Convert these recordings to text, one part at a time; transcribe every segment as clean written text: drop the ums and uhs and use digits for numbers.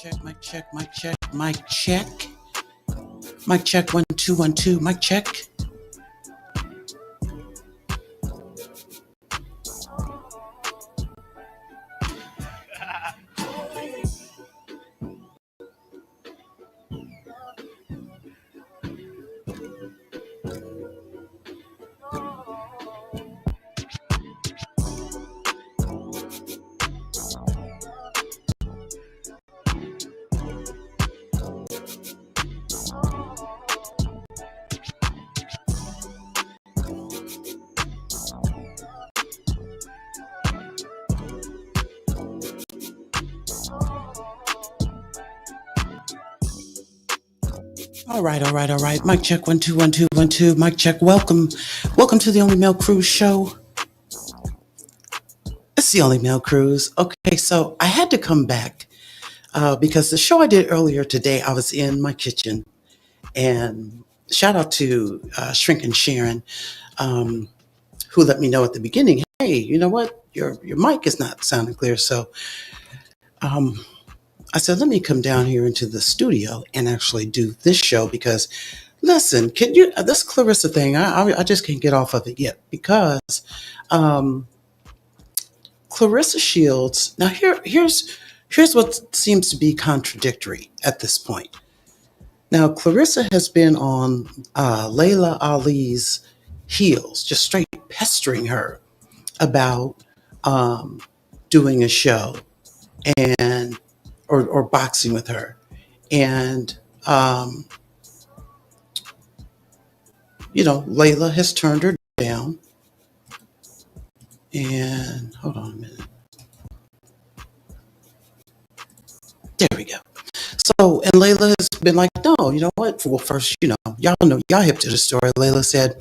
check, mic check, mic check, mic check. Mic check, 1 2 1 2, mic check. All right. Mic check, 1 2 1 2 1 2, mic check. Welcome to the Only Male Cruise show. It's the Only Male Cruise. Okay, so I had to come back because the show I did earlier today, I was in my kitchen, and shout out to Shrink and Sharon, who let me know at the beginning, hey, you know what, your mic is not sounding clear. So I said, let me come down here into the studio and actually do this show because, listen, can you, this Claressa thing, I just can't get off of it yet because Claressa Shields, now here's what seems to be contradictory at this point. Now, Claressa has been on Layla Ali's heels, just straight pestering her about doing a show and or boxing with her. And, Layla has turned her down. And hold on a minute. There we go. So, and Layla has been like, no, you know what? Well, first, y'all hip to the story. Layla said,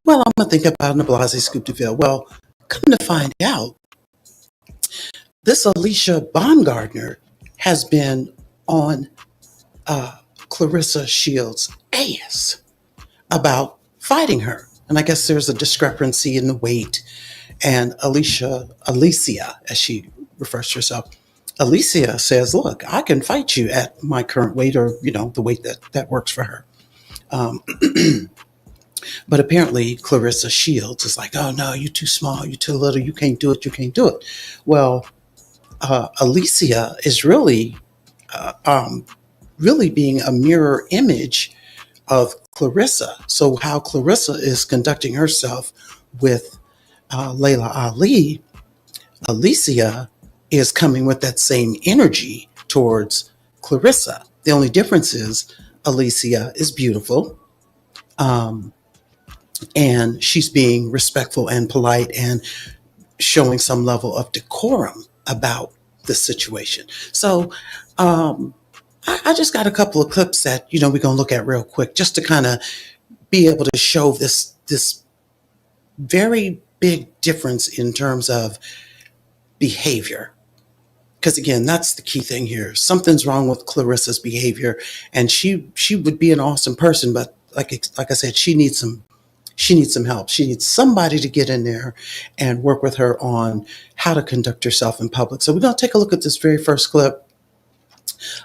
well, I'm going to think about Nablasi Scoop DeVille. Well, come to find out, this Alycia Baumgardner has been on Claressa Shields' ass about fighting her. And I guess there's a discrepancy in the weight. And Alycia, as she refers to herself, Alycia says, look, I can fight you at my current weight or, the weight that works for her. But apparently Claressa Shields is like, oh, no, you're too small, you're too little, you can't do it. Well, Alycia is really being a mirror image of Claressa. So how Claressa is conducting herself with Layla Ali, Alycia is coming with that same energy towards Claressa. The only difference is Alycia is beautiful, and she's being respectful and polite and showing some level of decorum about the situation. So I just got a couple of clips that, we're going to look at real quick just to kind of be able to show this very big difference in terms of behavior. Because again, that's the key thing here. Something's wrong with Claressa's behavior, and she would be an awesome person, but like I said, she needs some help. She needs somebody to get in there and work with her on how to conduct herself in public. So we're going to take a look at this very first clip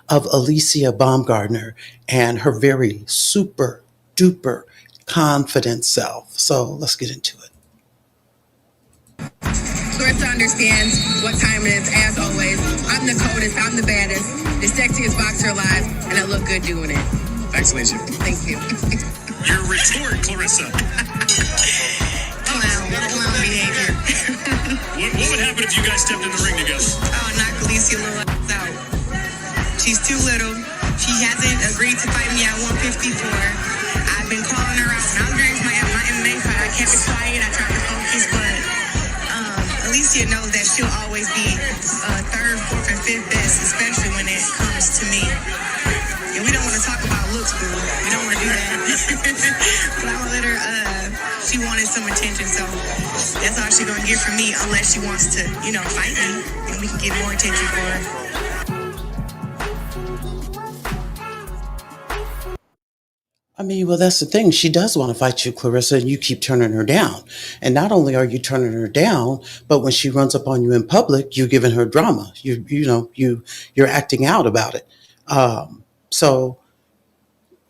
of Alycia Baumgardner and her very super duper confident self. So let's get into it. Claressa understands what time it is, as always. I'm the coldest, I'm the baddest, the sexiest boxer alive, and I look good doing it. Thanks, Alycia. Thank you. Your retort, Claressa. Clown behavior. What would happen if you guys stepped in the ring together? Oh, knock Alycia little ass out. She's too little. She hasn't agreed to fight me at 154. I've been calling her out. When I'm during my MMA fight, I kept it quiet. I tried to focus, but Alycia knows that she'll always be third, fourth, and fifth best, especially when it comes to me. And we don't want to talk about looks, boo. We don't want to do that. But I'm going to let her, she wanted some attention, so that's all she's going to get from me unless she wants to, fight me, and we can get more attention for her. I mean, well, that's the thing. She does want to fight you, Claressa, and you keep turning her down. And not only are you turning her down, but when she runs up on you in public, you're giving her drama. You're acting out about it. So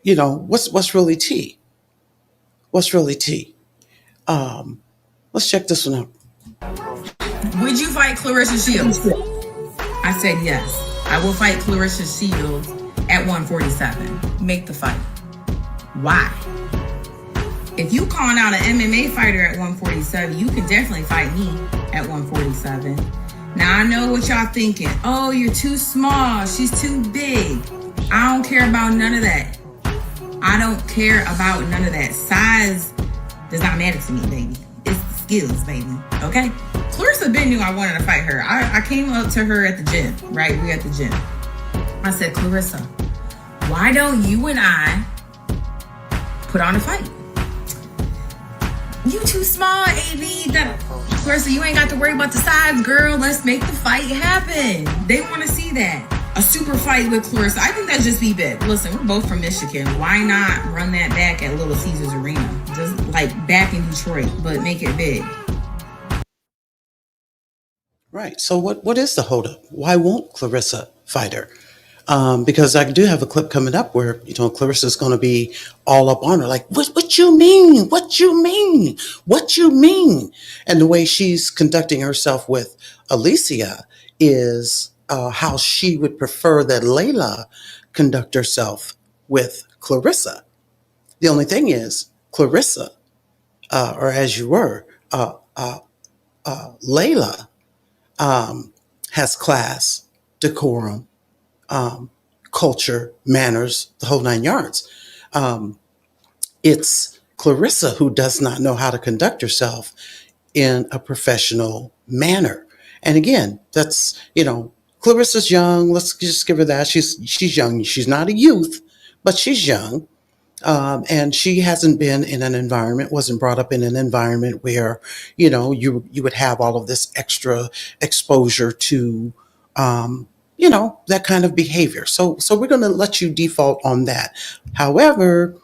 what's really tea? What's really tea? Let's check this one out. Would you fight Claressa Shields? I said yes. I will fight Claressa Shields at 147. Make the fight. Why? If you calling out an MMA fighter at 147, you can definitely fight me at 147. Now I know what y'all thinking. Oh, you're too small. She's too big. I don't care about none of that. I don't care about none of that. Size does not matter to me, baby. It's the skills, baby. Okay? Claressa Ben knew I wanted to fight her. I came up to her at the gym, right? We at the gym. I said, Claressa, why don't you and I put on a fight? You too small, AB. Claressa, you ain't got to worry about the size, girl. Let's make the fight happen. They want to see that. A super fight with Claressa. I think that'd just be big. Listen, we're both from Michigan. Why not run that back at Little Caesars Arena? Just like back in Detroit, but make it big. Right. So what is the holdup? Why won't Claressa fight her? Because I do have a clip coming up where, Claressa's going to be all up on her. Like, what you mean? What you mean? What you mean? And the way she's conducting herself with Alycia is how she would prefer that Layla conduct herself with Claressa. The only thing is, Claressa, or as you were, Layla has class, decorum, culture, manners, the whole 9 yards. It's Claressa who does not know how to conduct herself in a professional manner. And again, that's, Claressa's young. Let's just give her that. She's young. She's not a youth, but she's young. And she hasn't been in an environment, wasn't brought up in an environment where, you would have all of this extra exposure to, that kind of behavior. So we're going to let you default on that. However,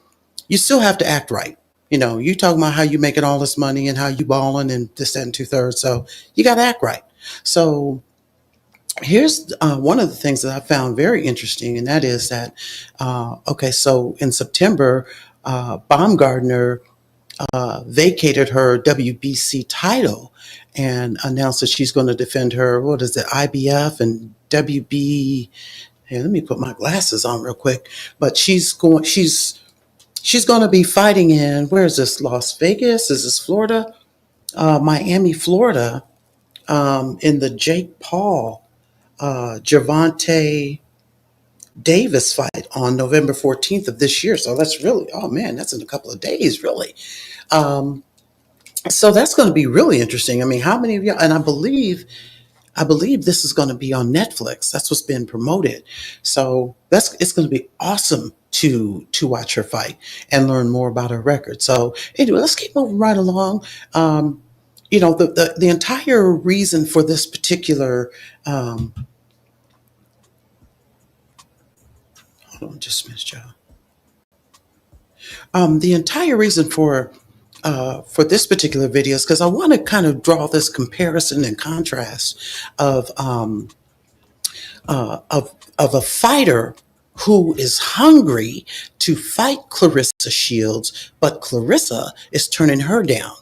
you still have to act right. You talking about how you making all this money and how you balling and this, that, and 2/3. So you got to act right. So here's one of the things that I found very interesting, and that is that, so in September, Baumgardner vacated her WBC title and announced that she's going to defend her, IBF and WB. Here, let me put my glasses on real quick. But she's going to be fighting in, where is this, Las Vegas? Is this Florida? Miami, Florida, in the Jake Paul Gervonta Davis fight on November 14th of this year. So that's really, that's in a couple of days, really. So that's going to be really interesting. I mean, how many of y'all, and I believe this is going to be on Netflix. That's what's been promoted. So it's going to be awesome to watch her fight and learn more about her record. So anyway, let's keep moving right along. The entire reason for this particular, hold on just a minute, y'all. The entire reason for this particular video is because I want to kind of draw this comparison and contrast of a fighter who is hungry to fight Claressa Shields, but Claressa is turning her down.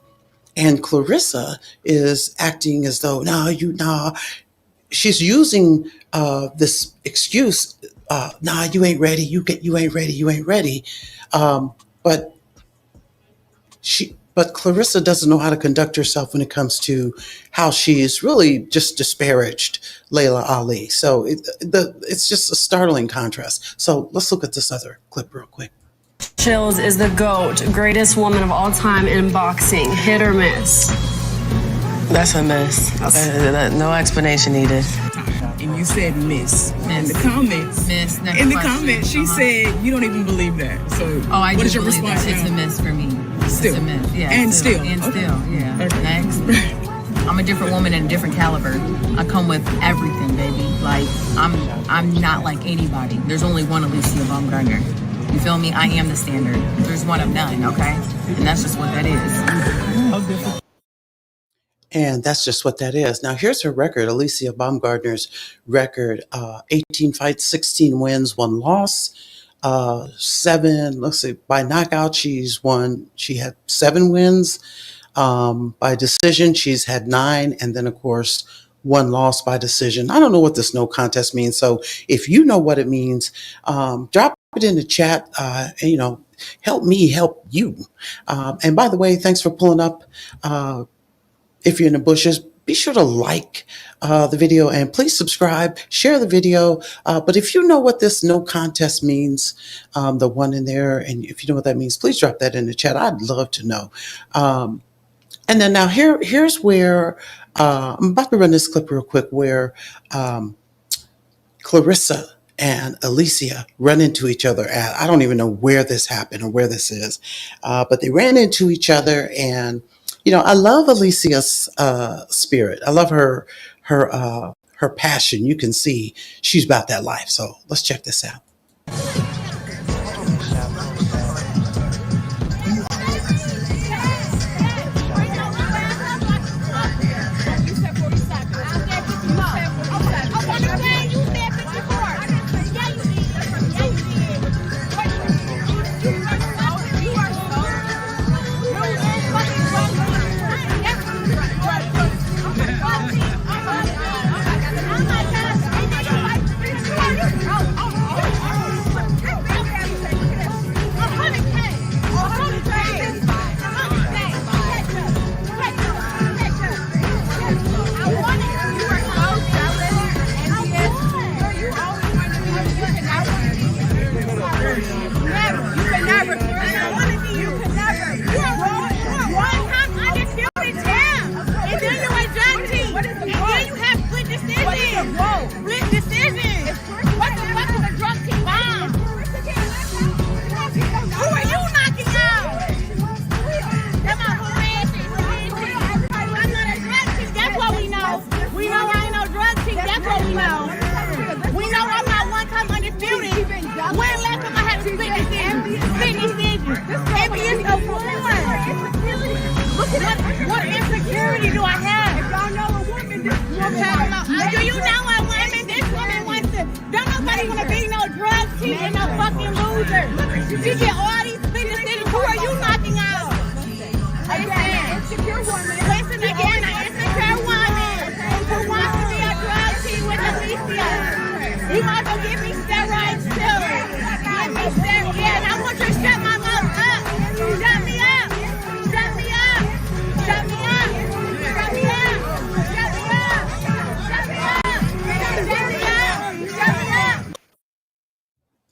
And Claressa is acting as though, she's using this excuse, you ain't ready, you ain't ready. But Claressa doesn't know how to conduct herself when it comes to how she's really just disparaged Layla Ali. So it's just a startling contrast. So let's look at this other clip real quick. Shields is the GOAT, greatest woman of all time in boxing. Hit or miss? That's a miss. No explanation needed. And you said miss. In the comments. Miss. In the comments, she said you don't even believe that. So what is your response? It's a miss for me. Still. It's a miss. Yeah. And still. Yeah. Okay. Next. I'm a different woman and a different caliber. I come with everything, baby. Like I'm not like anybody. There's only one Alycia Baumgardner. You feel me? I am the standard. There's one of none, okay? And that's just what that is. And that's just what that is. Now, here's her record, Alycia Baumgardner's record, 18 fights, 16 wins, 1 loss, 7, let's see, by knockout, she had 7 wins. By decision, she's had 9. And then, of course, 1 loss by decision. I don't know what this no contest means. So if you know what it means, drop it in the chat, and, help me help you. And by the way, thanks for pulling up. If you're in the bushes, be sure to like the video and please subscribe, share the video. But if you know what this no contest means, the one in there, and if you know what that means, please drop that in the chat. I'd love to know. And then now here's where I'm about to run this clip real quick where Claressa and Alycia run into each other at, I don't even know where this happened or where this is, but they ran into each other. And I love Alicia's spirit. I love her passion. You can see she's about that life. So let's check this out. What insecurity do I have? If y'all know a woman, this woman. Do you know a woman? This woman wants to. Don't nobody want to be no drug cheating, no fucking loser. She get all these big decisions. Who are you knocking out? Insecure woman. Listen again, an insecure woman who wants to be a drug cheat with Alycia. You might as well give me steroids too. Give me steroids. Yeah, and I want you to shut my mouth up. Shut me up. Shut me up. Shut me up. Shut me up. Shut me up. Shut me up. Shut me up. Shut me up.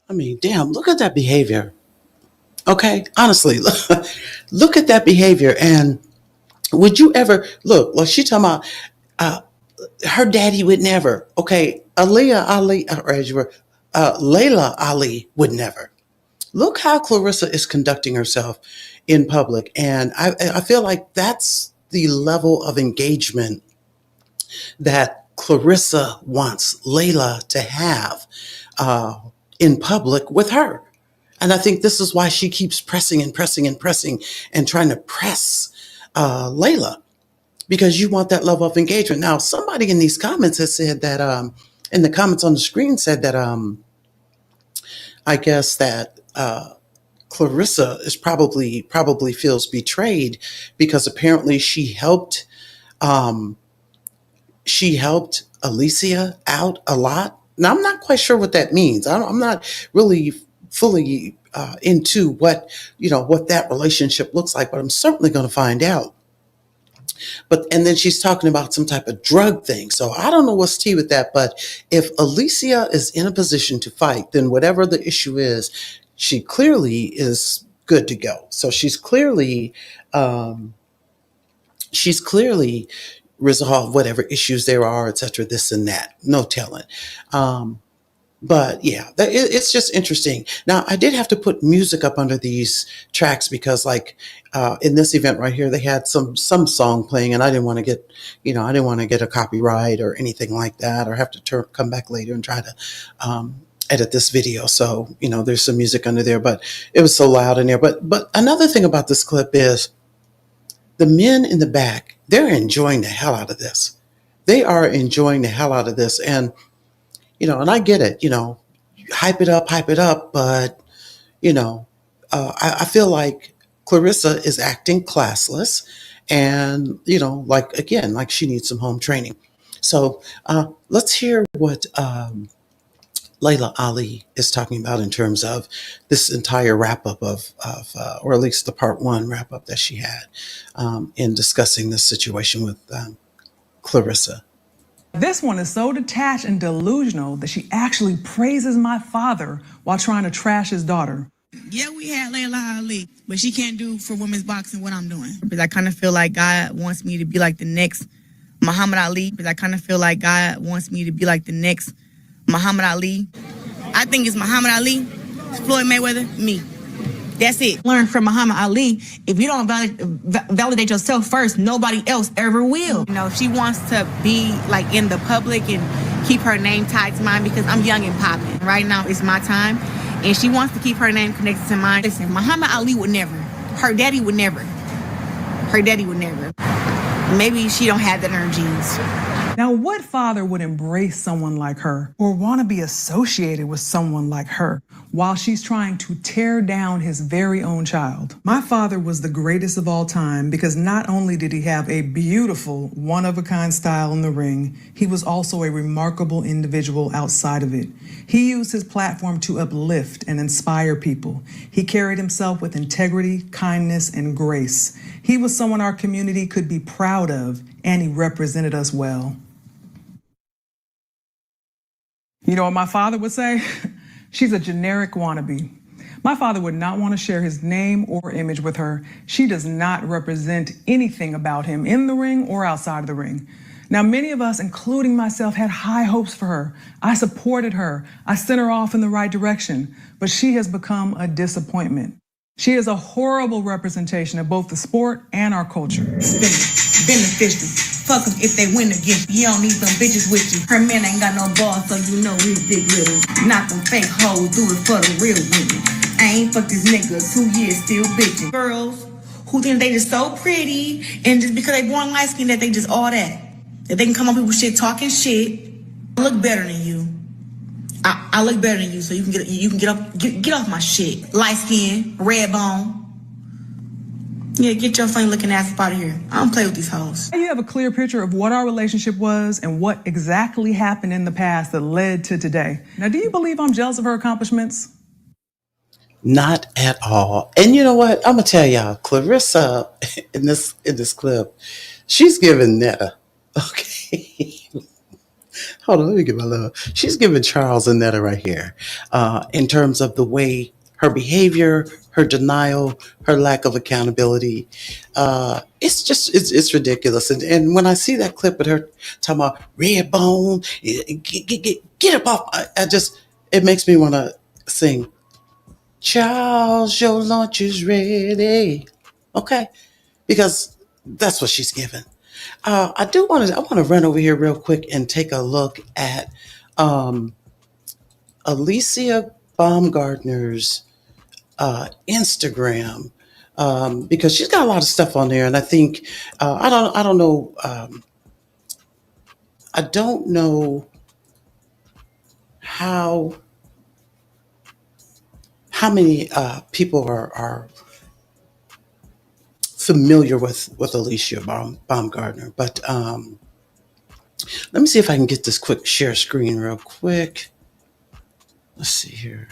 I mean, damn, look at that behavior. Okay, honestly, look at that behavior. And would you ever look? Like she talking about her daddy would never. Okay, Layla Ali would never. Look how Claressa is conducting herself in public, and I feel like that's the level of engagement that Claressa wants Layla to have in public with her. And I think this is why she keeps pressing and pressing and pressing and trying to press Layla, because you want that level of engagement. Now, somebody in these comments has said that, in the comments on the screen said that, I guess that Claressa is probably feels betrayed because apparently she helped Alycia out a lot. Now, I'm not quite sure what that means. I'm not really fully into what that relationship looks like, but I'm certainly going to find out. And then she's talking about some type of drug thing. So I don't know what's tea with that. But if Alycia is in a position to fight, then whatever the issue is, she clearly is good to go. So she's clearly resolved whatever issues there are, et cetera, this and that. No telling. But yeah, it's just interesting. Now, I did have to put music up under these tracks because, like, in this event right here, they had some song playing, and I didn't want to get a copyright or anything like that, or have to come back later and try to edit this video, so there's some music under there, but it was so loud in there. But another thing about this clip is the men in the back, they're enjoying the hell out of this. They are enjoying the hell out of this. And and I get it, hype it up, but I feel like Claressa is acting classless, and like she needs some home training. So let's hear what Layla Ali is talking about in terms of this entire wrap up or at least the part one wrap up that she had in discussing this situation with Claressa. This one is so detached and delusional that she actually praises my father while trying to trash his daughter. Yeah, we had Layla Ali, but she can't do for women's boxing what I'm doing. Because I kind of feel like God wants me to be like the next Muhammad Ali. Because I kind of feel like God wants me to be like the next Muhammad Ali. I think it's Muhammad Ali, Floyd Mayweather, me. That's it. Learn from Muhammad Ali. If you don't validate yourself first, nobody else ever will. If she wants to be like in the public and keep her name tied to mine because I'm young and popping. Right now, it's my time. And she wants to keep her name connected to mine. Listen, Muhammad Ali would never. Her daddy would never. Her daddy would never. Maybe she don't have that in her genes. Now, what father would embrace someone like her or want to be associated with someone like her while she's trying to tear down his very own child? My father was the greatest of all time because not only did he have a beautiful, one-of-a-kind style in the ring, he was also a remarkable individual outside of it. He used his platform to uplift and inspire people. He carried himself with integrity, kindness, and grace. He was someone our community could be proud of, and he represented us well. You know what my father would say? She's a generic wannabe. My father would not want to share his name or image with her. She does not represent anything about him in the ring or outside of the ring. Now, many of us, including myself, had high hopes for her. I supported her. I sent her off in the right direction, but she has become a disappointment. She is a horrible representation of both the sport and our culture. Beneficial. Fuck them if they win against you. You don't need them bitches with you. Her man ain't got no balls, so you know his dick little. Not them fake hoes, do it for the real women. I ain't fucked this nigga 2 years, still bitching. Girls who think they just so pretty, and just because they born light skin that they just all that. That they can come on people's shit talking shit. I look better than you. I look better than you, so you can get off my shit. Light skin, red bone. Yeah, get your funny looking ass up out of here. I don't play with these hoes. You have a clear picture of what our relationship was and what exactly happened in the past that led to today. Now, do you believe I'm jealous of her accomplishments? Not at all. And you know what? I'm gonna tell y'all, Claressa in this clip, she's giving Netta. Okay. Hold on, let me get my love. She's giving Charles and Netta right here. In terms of the way her behavior, her denial, her lack of accountability. It's ridiculous. And when I see that clip of her talking about red bone, get up off, it makes me want to sing, Charles, your lunch is ready. Okay. Because that's what she's given. I want to run over here real quick and take a look at Alycia Baumgardner's Instagram, because she's got a lot of stuff on there, and I think I don't know how many people are familiar with Alycia Baumgardner, but let me see if I can get this quick share screen real quick. Let's see here.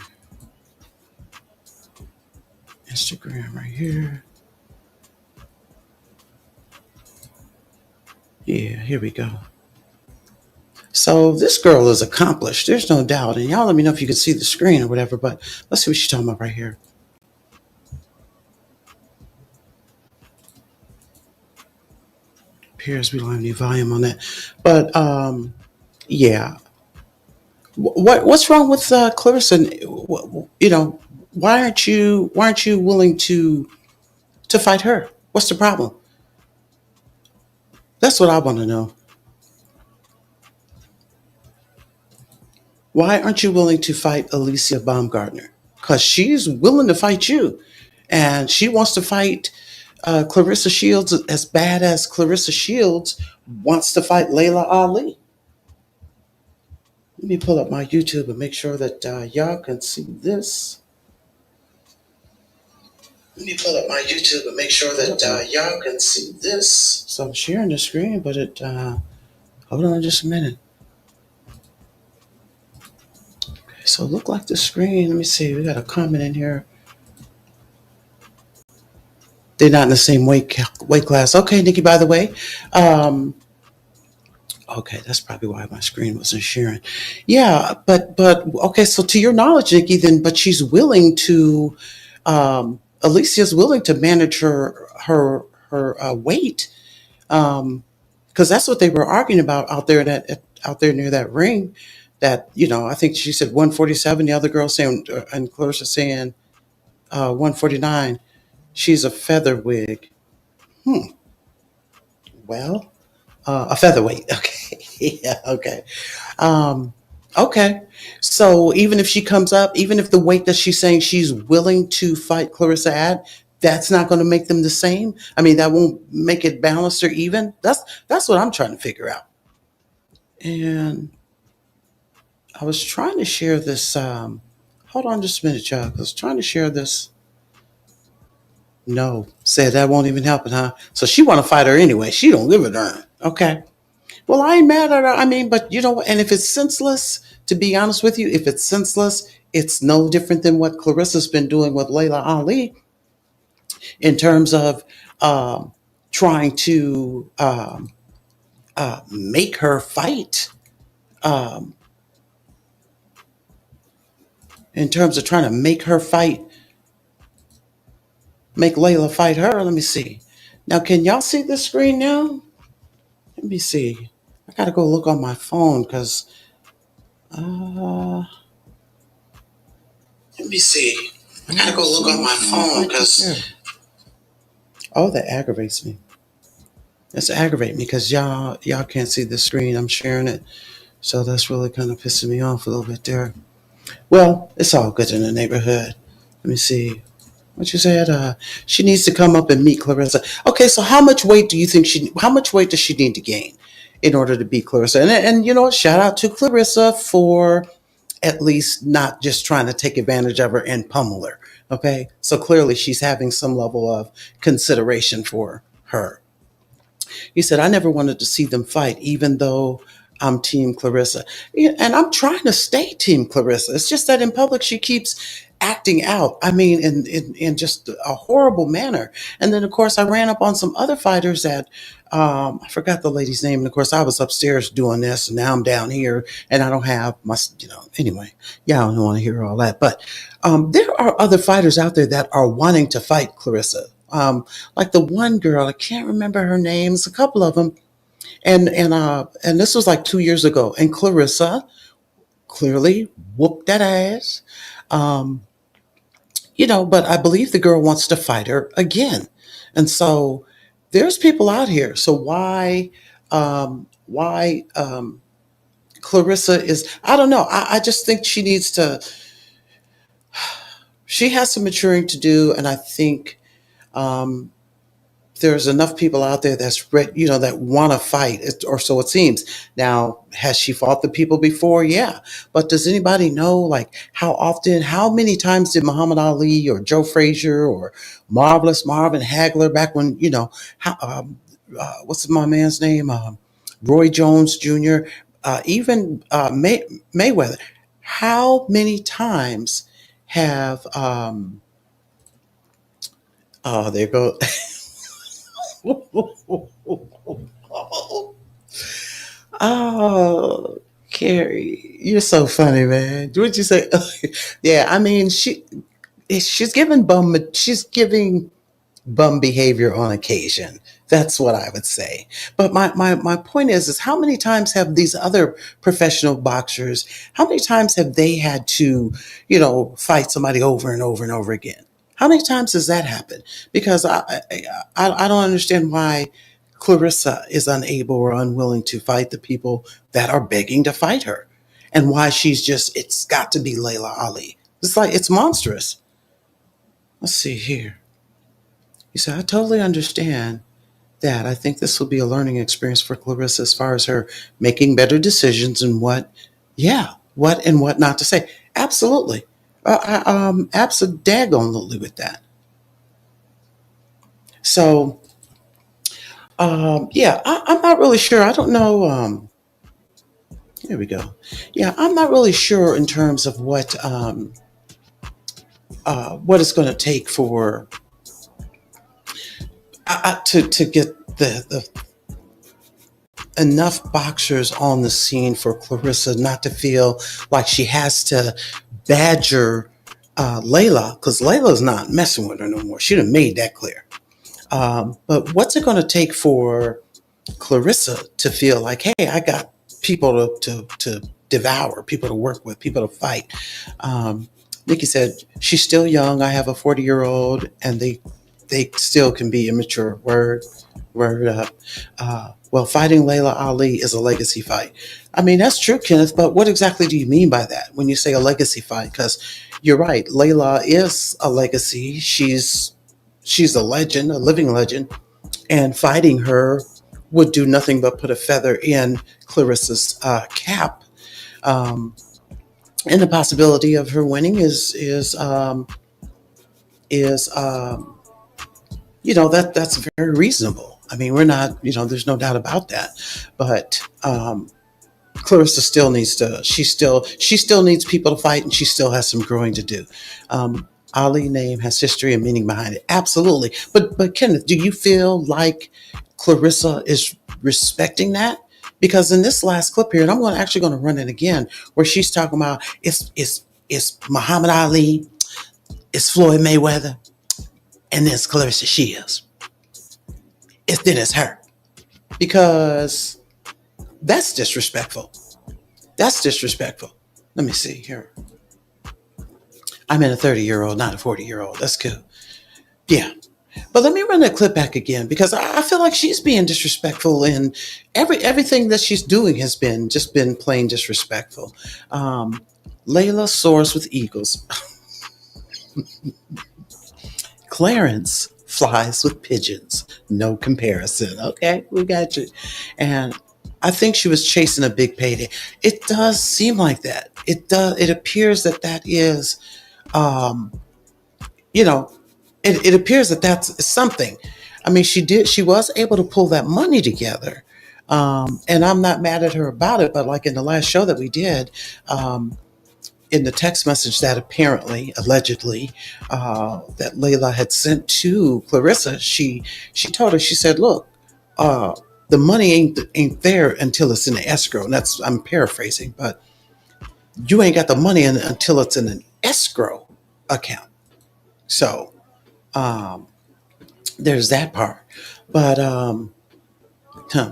Instagram right here. Yeah, here we go. So this girl is accomplished. There's no doubt. And y'all let me know if you can see the screen or whatever, but let's see what she's talking about right here. Appears we don't have any volume on that. But yeah. What's wrong with Claressa? Why aren't you willing to fight her? What's the problem? That's what I want to know. Why aren't you willing to fight Alycia Baumgardner? Because she's willing to fight you. And she wants to fight Claressa Shields as bad as Claressa Shields wants to fight Layla Ali. Let me pull up my YouTube and make sure that y'all can see this. Let me pull up my YouTube and make sure that y'all can see this. So I'm sharing the screen, but hold on just a minute. Okay, so look like the screen. Let me see. We got a comment in here. They're not in the same weight class. Okay, Nikki, by the way. Okay, that's probably why my screen wasn't sharing. Yeah, but okay, so to your knowledge, Nikki, then but she's willing to Alicia's willing to manage her weight. Because that's what they were arguing about out there out there near that ring. That I think she said 147. The other girl saying and Clarissa saying 149. She's a featherweight. Hmm. Well, a featherweight. Okay. Yeah. Okay. Um, okay. So even if she comes up, even if the weight that she's saying she's willing to fight Clarissa at, that's not going to make them the same. I mean, that won't make it balanced or even. That's what I'm trying to figure out. And I was trying to share this. Hold on just a minute, y'all. I was trying to share this. No, said that won't even help it, huh? So she want to fight her anyway. She don't give a darn. Okay. Well, I ain't mad at her. I mean, but and if it's senseless, to be honest with you, if it's senseless, it's no different than what Clarissa's been doing with Layla Ali in terms of trying to make her fight. Um, in terms of trying to make her fight, make Layla fight her. Let me see. Now, can y'all see the screen now? Let me see. I gotta go look on my phone because. Let me see. I gotta go look on my phone because. Oh, that aggravates me. That's aggravating me because y'all can't see the screen. I'm sharing it, so that's really kind of pissing me off a little bit there. Well, it's all good in the neighborhood. Let me see. What you said? She needs to come up and meet Clarissa. Okay, so how much weight do you think she? How much weight does she need to gain in order to beat Clarissa? And you know what? Shout out to Clarissa for at least not just trying to take advantage of her and pummel her. Okay, so clearly she's having some level of consideration for her. He said, I never wanted to see them fight, even though I'm Team Clarissa. Yeah, and I'm trying to stay Team Clarissa. It's just that in public, she keeps acting out. I mean, in just a horrible manner. And then, of course, I ran up on some other fighters that I forgot the lady's name. And of course, I was upstairs doing this, and now I'm down here, and I don't have my, anyway, yeah, I don't want to hear all that. But there are other fighters out there that are wanting to fight Clarissa. Like the one girl, I can't remember her name. It's a couple of them, and this was like 2 years ago. And Clarissa clearly whooped that ass, um, But I believe the girl wants to fight her again, and so there's people out here. So why Clarissa is? I don't know. I just think she needs to. She has some maturing to do, and I think. Um, there's enough people out there that want to fight, or so it seems. Now, has she fought the people before? Yeah, but does anybody know like how often, how many times did Muhammad Ali or Joe Frazier or Marvelous Marvin Hagler back when how, what's my man's name, Roy Jones Jr., even Mayweather? How many times have oh, there you go. Oh, Carrie, you're so funny, man. What'd you say? Yeah, I mean, she's giving bum behavior on occasion. That's what I would say. But my point is how many times have these other professional boxers, how many times have they had to, fight somebody over and over and over again? How many times does that happen? Because I don't understand why Clarissa is unable or unwilling to fight the people that are begging to fight her. and why it's got to be Layla Ali. It's like, it's monstrous. Let's see here. He said, I totally understand that. I think this will be a learning experience for Claressa as far as her making better decisions and what and what not to say. Absolutely. Absolutely with that. So, I'm not really sure. I don't know. Here we go. Yeah, I'm not really sure in terms of what it's going to take for to get the enough boxers on the scene for Claressa not to feel like she has to badger Layla, because Layla's not messing with her no more. She done made that clear. But what's it going to take for Claressa to feel like, hey, I got people to devour, people to work with, people to fight? Nikki said, she's still young. I have a 40-year-old, and they still can be immature. Word up. Well, fighting Layla Ali is a legacy fight. I mean, that's true, Kenneth, but what exactly do you mean by that when you say a legacy fight? Because you're right, Layla is a legacy. She's a legend, a living legend, and fighting her would do nothing but put a feather in Claressa's cap. And the possibility of her winning is that's very reasonable. I mean, we're not, there's no doubt about that. But Claressa still needs she still needs people to fight, and she still has some growing to do. Ali name has history and meaning behind it. Absolutely. But Kenneth, do you feel like Claressa is respecting that? Because in this last clip here, and I'm actually going to run it again, where she's talking about it's Muhammad Ali, it's Floyd Mayweather, and then it's Claressa Shields. Then it's her. Because that's disrespectful. That's disrespectful. Let me see here. I'm in a 30-year-old, not a 40-year-old. That's cool. Yeah. But let me run that clip back again, because I feel like she's being disrespectful, and everything that she's doing has been plain disrespectful. Layla soars with eagles. Clarence flies with pigeons. No comparison. Okay, we got you. And I think she was chasing a big payday. It does seem like that. It appears that is, it appears that that's something. I mean, she was able to pull that money together. And I'm not mad at her about it, but like in the last show that we did, in the text message that allegedly, that Layla had sent to Claressa, she told her, she said, look, the money ain't there until it's in the escrow. And I'm paraphrasing, but you ain't got the money until it's in an escrow account. So, there's that part. But,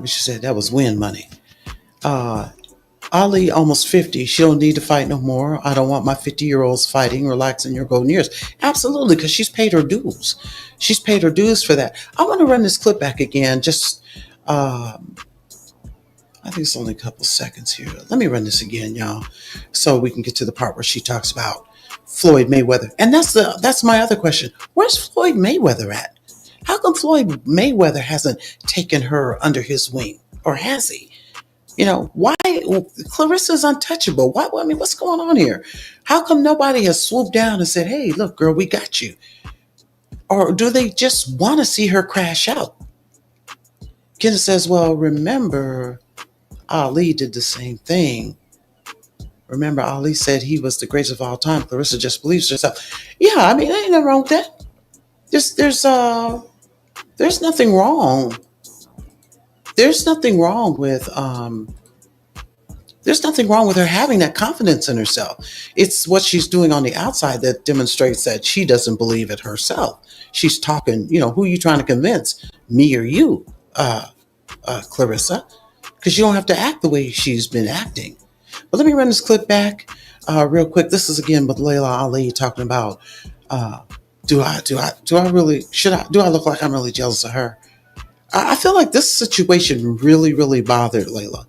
she said that was win money. Ali, almost 50. She don't need to fight no more. I don't want my 50-year-olds fighting. Relax in your golden years. Absolutely, because she's paid her dues. She's paid her dues for that. I want to run this clip back again. Just, I think it's only a couple seconds here. Let me run this again, y'all, so we can get to the part where she talks about Floyd Mayweather. And that's my other question. Where's Floyd Mayweather at? How come Floyd Mayweather hasn't taken her under his wing, or has he? Why Claressa's untouchable? What's going on here? How come nobody has swooped down and said, hey, look, girl, we got you? Or do they just want to see her crash out? Kenneth says, well, remember, Ali did the same thing. Remember, Ali said he was the greatest of all time. Claressa just believes herself. Yeah, I mean, ain't nothing wrong with that. There's nothing wrong. There's nothing wrong with her having that confidence in herself. It's what she's doing on the outside that demonstrates that she doesn't believe it herself. She's talking, who are you trying to convince? Me or you, Claressa? Because you don't have to act the way she's been acting. But let me run this clip back real quick. This is again with Layla Ali talking about, do I look like I'm really jealous of her? I feel like this situation really, really bothered Layla.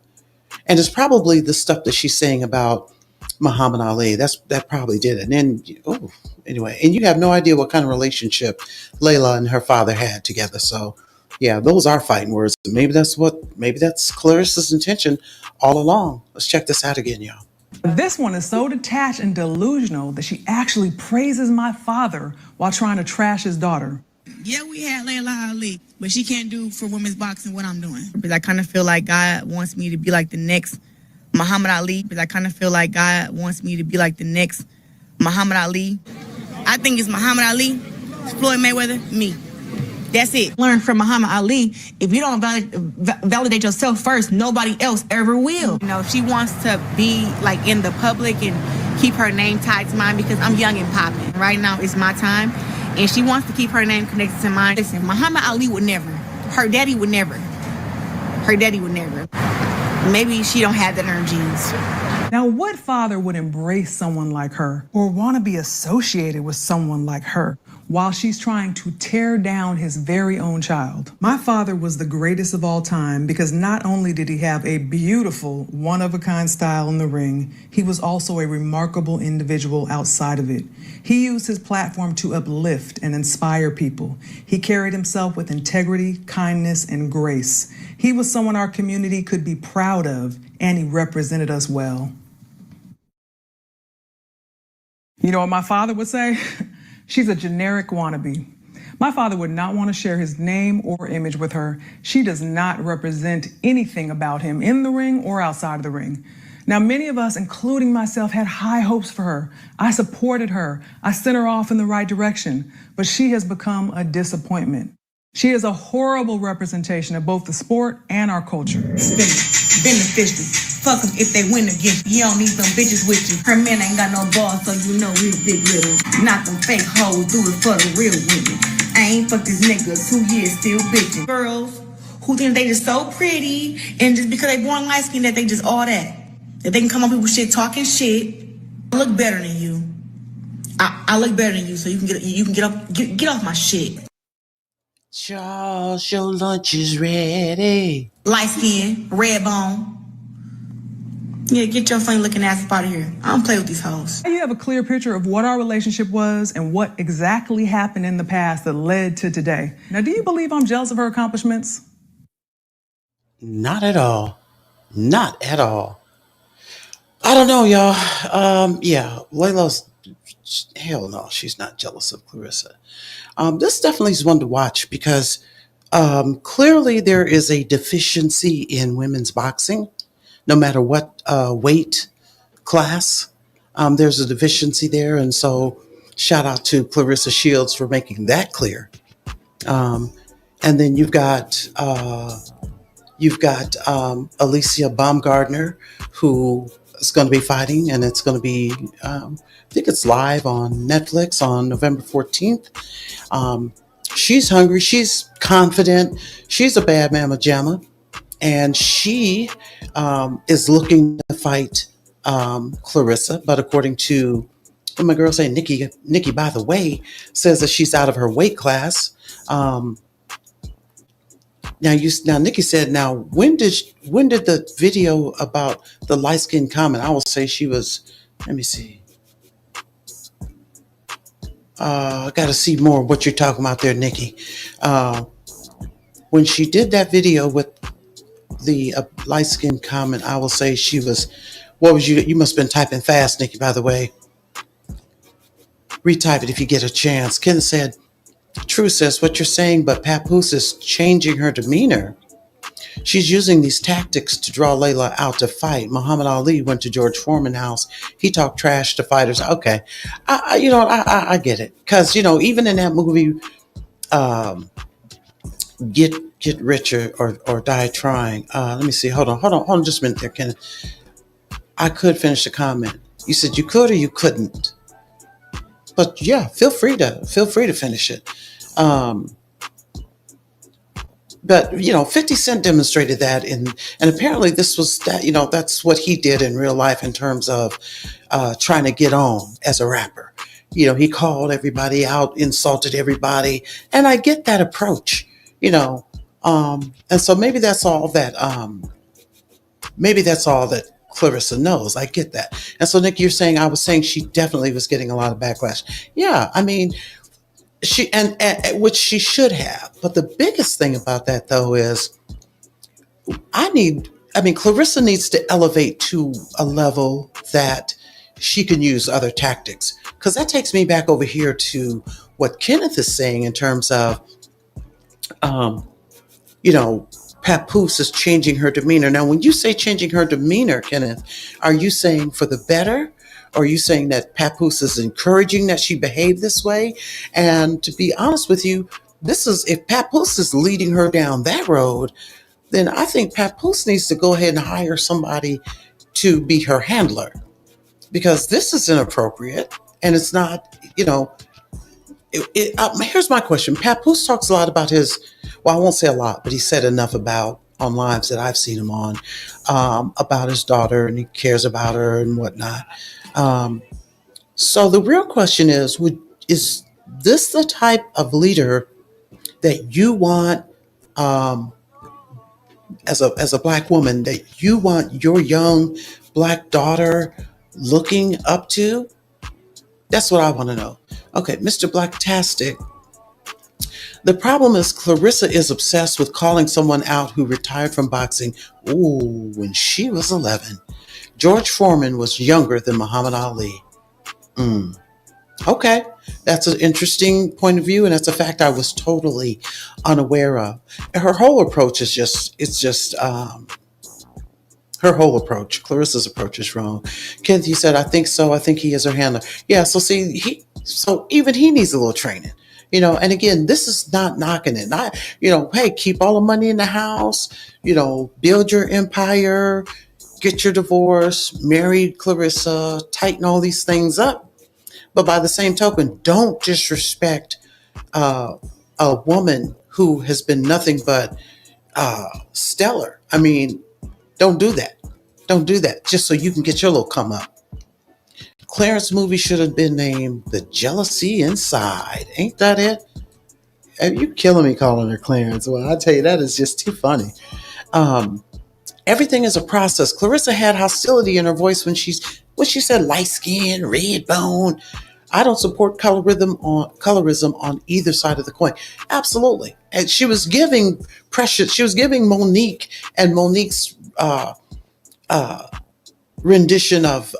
And it's probably the stuff that she's saying about Muhammad Ali. That probably did it. And then, oh, anyway, and you have no idea what kind of relationship Layla and her father had together. So, yeah, those are fighting words. Maybe that's Clarissa's intention all along. Let's check this out again, y'all. This one is so detached and delusional that she actually praises my father while trying to trash his daughter. Yeah, we had Layla Ali, but she can't do for women's boxing what I'm doing. Because I kind of feel like God wants me to be like the next Muhammad Ali. Because I kind of feel like God wants me to be like the next Muhammad Ali. I think it's Muhammad Ali, Floyd Mayweather, me. That's it. Learn from Muhammad Ali. If you don't validate yourself first, nobody else ever will. You know, she wants to be like in the public and keep her name tied to mine because I'm young and popping. Right now, it's my time. And she wants to keep her name connected to mine. Listen, Muhammad Ali would never. Her daddy would never. Her daddy would never. Maybe she don't have that in her genes. Now, what father would embrace someone like her or want to be associated with someone like her while she's trying to tear down his very own child? My father was the greatest of all time because not only did he have a beautiful, one-of-a-kind style in the ring, he was also a remarkable individual outside of it. He used his platform to uplift and inspire people. He carried himself with integrity, kindness, and grace. He was someone our community could be proud of, and he represented us well. You know what my father would say? She's a generic wannabe. My father would not want to share his name or image with her. She does not represent anything about him in the ring or outside of the ring. Now, many of us, including myself, had high hopes for her. I supported her. I sent her off in the right direction, but she has become a disappointment. She is a horrible representation of both the sport and our culture. Beneficial. Fuck them if they win against you. You don't need them bitches with you. Her man ain't got no balls, so you know he's big little. Not them fake hoes, do it for the real women. I ain't fucked this nigga 2 years, still bitching. Girls who think they just so pretty, and just because they born light skin that they just all that. That they can come on people's shit talking shit. I look better than you. I look better than you, so you can get off my shit. Charles, your lunch is ready. Light skin, red bone. Yeah, get your funny looking ass up out of here. I don't play with these hoes. You have a clear picture of what our relationship was and what exactly happened in the past that led to today. Now, do you believe I'm jealous of her accomplishments? Not at all. Not at all. I don't know, y'all. Yeah, Layla's, hell no, she's not jealous of Claressa. This definitely is one to watch because clearly there is a deficiency in women's boxing, no matter what weight class. There's a deficiency there, and so shout out to Claressa Shields for making that clear. And then you've got Alycia Baumgardner, who is going to be fighting, and it's going to be, I think it's live on Netflix on November 14th. She's hungry. She's confident. She's a bad mama jamma. And she is looking to fight Claressa. But according to what my girl saying, Nikki, by the way, says that she's out of her weight class. Now Nikki said, now when did the video about the light skin comment? I will say she was, let me see. I got to see more of what you're talking about there, Nikki. When she did that video with the light skin comment, I will say she was, what was you must have been typing fast, Nikki, by the way. Retype it if you get a chance. Ken said, true, sis, what you're saying, but Papoose is changing her demeanor. She's using these tactics to draw Layla out to fight. Muhammad Ali went to George Foreman's house. He talked trash to fighters. Okay. I get it. Because, even in that movie, Get Rich or Die Trying. Let me see. Hold on just a minute there, Ken. I could finish the comment. You said you could or you couldn't. But yeah, feel free to finish it. But 50 Cent demonstrated that, and apparently this was that. That's what he did in real life in terms of trying to get on as a rapper. He called everybody out, insulted everybody, and I get that approach. And so maybe that's all that maybe that's all that Claressa knows. I get that. And so, Nick, you're saying, I was saying she definitely was getting a lot of backlash. Yeah, I mean, and which she should have. But the biggest thing about that, though, is Claressa needs to elevate to a level that she can use other tactics. Because that takes me back over here to what Kenneth is saying in terms of, um, you know, Papoose is changing her demeanor. Now, when you say changing her demeanor, Kenneth, are you saying for the better? Or are you saying that Papoose is encouraging that she behave this way? And to be honest with you, if Papoose is leading her down that road, then I think Papoose needs to go ahead and hire somebody to be her handler, because this is inappropriate and it's not, here's my question. Papoose talks a lot about I won't say a lot, but he said enough about on lives that I've seen him on, about his daughter, and he cares about her and whatnot. Um, so the real question is this the type of leader that you want, um, as a black woman, that you want your young black daughter looking up to? That's what I want to know. Okay, Mr. Blacktastic. The problem is Claressa is obsessed with calling someone out who retired from boxing, when she was 11. George Foreman was younger than Muhammad Ali. Mm. Okay, that's an interesting point of view, and that's a fact I was totally unaware of. Her whole approach is her whole approach. Claressa's approach is wrong. Kenneth, you said, I think so. I think he is her handler. Yeah, so see, so even he needs a little training. And again, this is not knocking it. Not, hey, keep all the money in the house, build your empire, get your divorce, marry Claressa, tighten all these things up. But by the same token, don't disrespect a woman who has been nothing but stellar. I mean, don't do that. Don't do that just so you can get your little come up. Clarence movie should have been named The Jealousy Inside. Ain't that it? You killing me calling her Clarence. Well, I tell you, that is just too funny. Everything is a process. Claressa had hostility in her voice when she said light skin, red bone. I don't support colorism on either side of the coin. Absolutely. And she was giving Monique and Monique's rendition of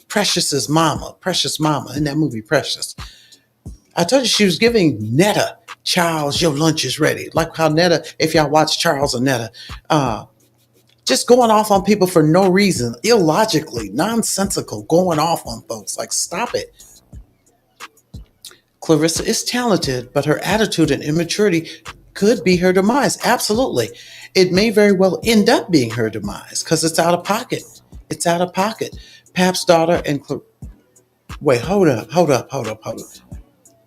Precious Mama in that movie, Precious. I told you she was giving Netta, Charles, your lunch is ready. Like how Netta, if y'all watch Charles and Netta, just going off on people for no reason, illogically, nonsensical, going off on folks. Like, stop it. Claressa is talented, but her attitude and immaturity could be her demise. Absolutely. It may very well end up being her demise because it's out of pocket. It's out of pocket. Pap's daughter and wait, hold up.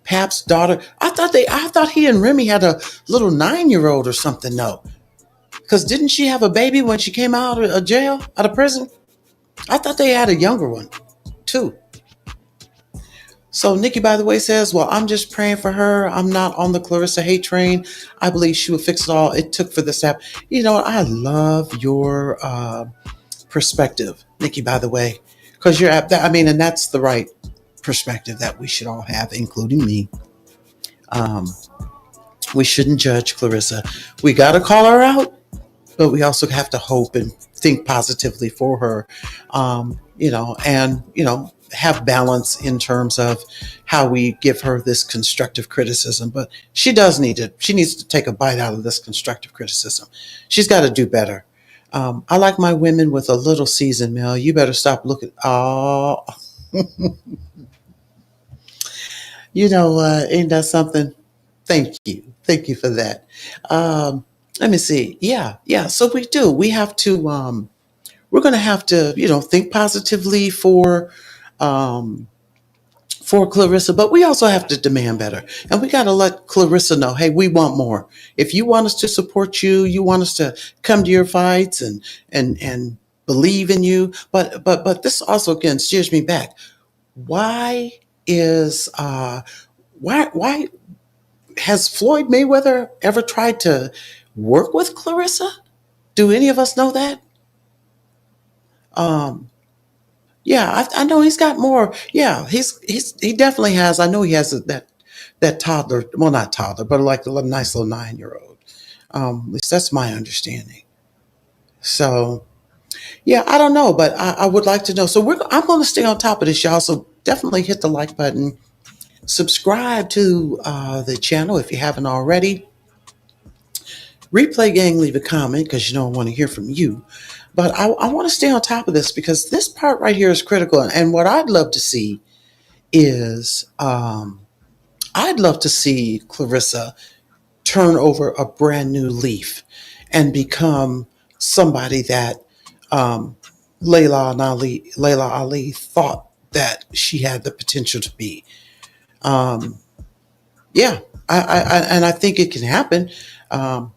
Pap's daughter. I thought he and Remy had a little 9-year-old or something. No, because didn't she have a baby when she came out of jail, out of prison? I thought they had a younger one too. So Nikki, by the way, says, well, I'm just praying for her. I'm not on the Claressa hate train. I believe she will fix it all. It took for this app. I love your perspective, Nikki, by the way, because your app, and that's the right perspective that we should all have, including me. We shouldn't judge Claressa. We got to call her out, but we also have to hope and think positively for her, have balance in terms of how we give her this constructive criticism. But she needs to take a bite out of this constructive criticism. She's got to do better. I like my women with a little season, Mel. You better stop looking. Oh, ain't that something? Thank you. Thank you for that. Let me see. Yeah. So we do. We have to, we're going to have to, think positively for Claressa, but we also have to demand better. And we got to let Claressa know, hey, we want more. If you want us to support you, you want us to come to your fights and believe in you. But this also, again, steers me back. Why has Floyd Mayweather ever tried to work with Claressa? Do any of us know that? Yeah, I know he's got more. Yeah, he definitely has. I know he has that toddler. Well, not toddler, but like a nice little 9-year-old. At least that's my understanding. So yeah, I don't know, but I would like to know. So I'm going to stay on top of this, y'all. So definitely hit the like button. Subscribe to the channel if you haven't already. Replay gang, leave a comment because I want to hear from you. But I want to stay on top of this because this part right here is critical. And what I'd love to see is I'd love to see Claressa turn over a brand new leaf and become somebody that um, Layla Ali thought that she had the potential to be. Um, yeah, and I think it can happen. Um,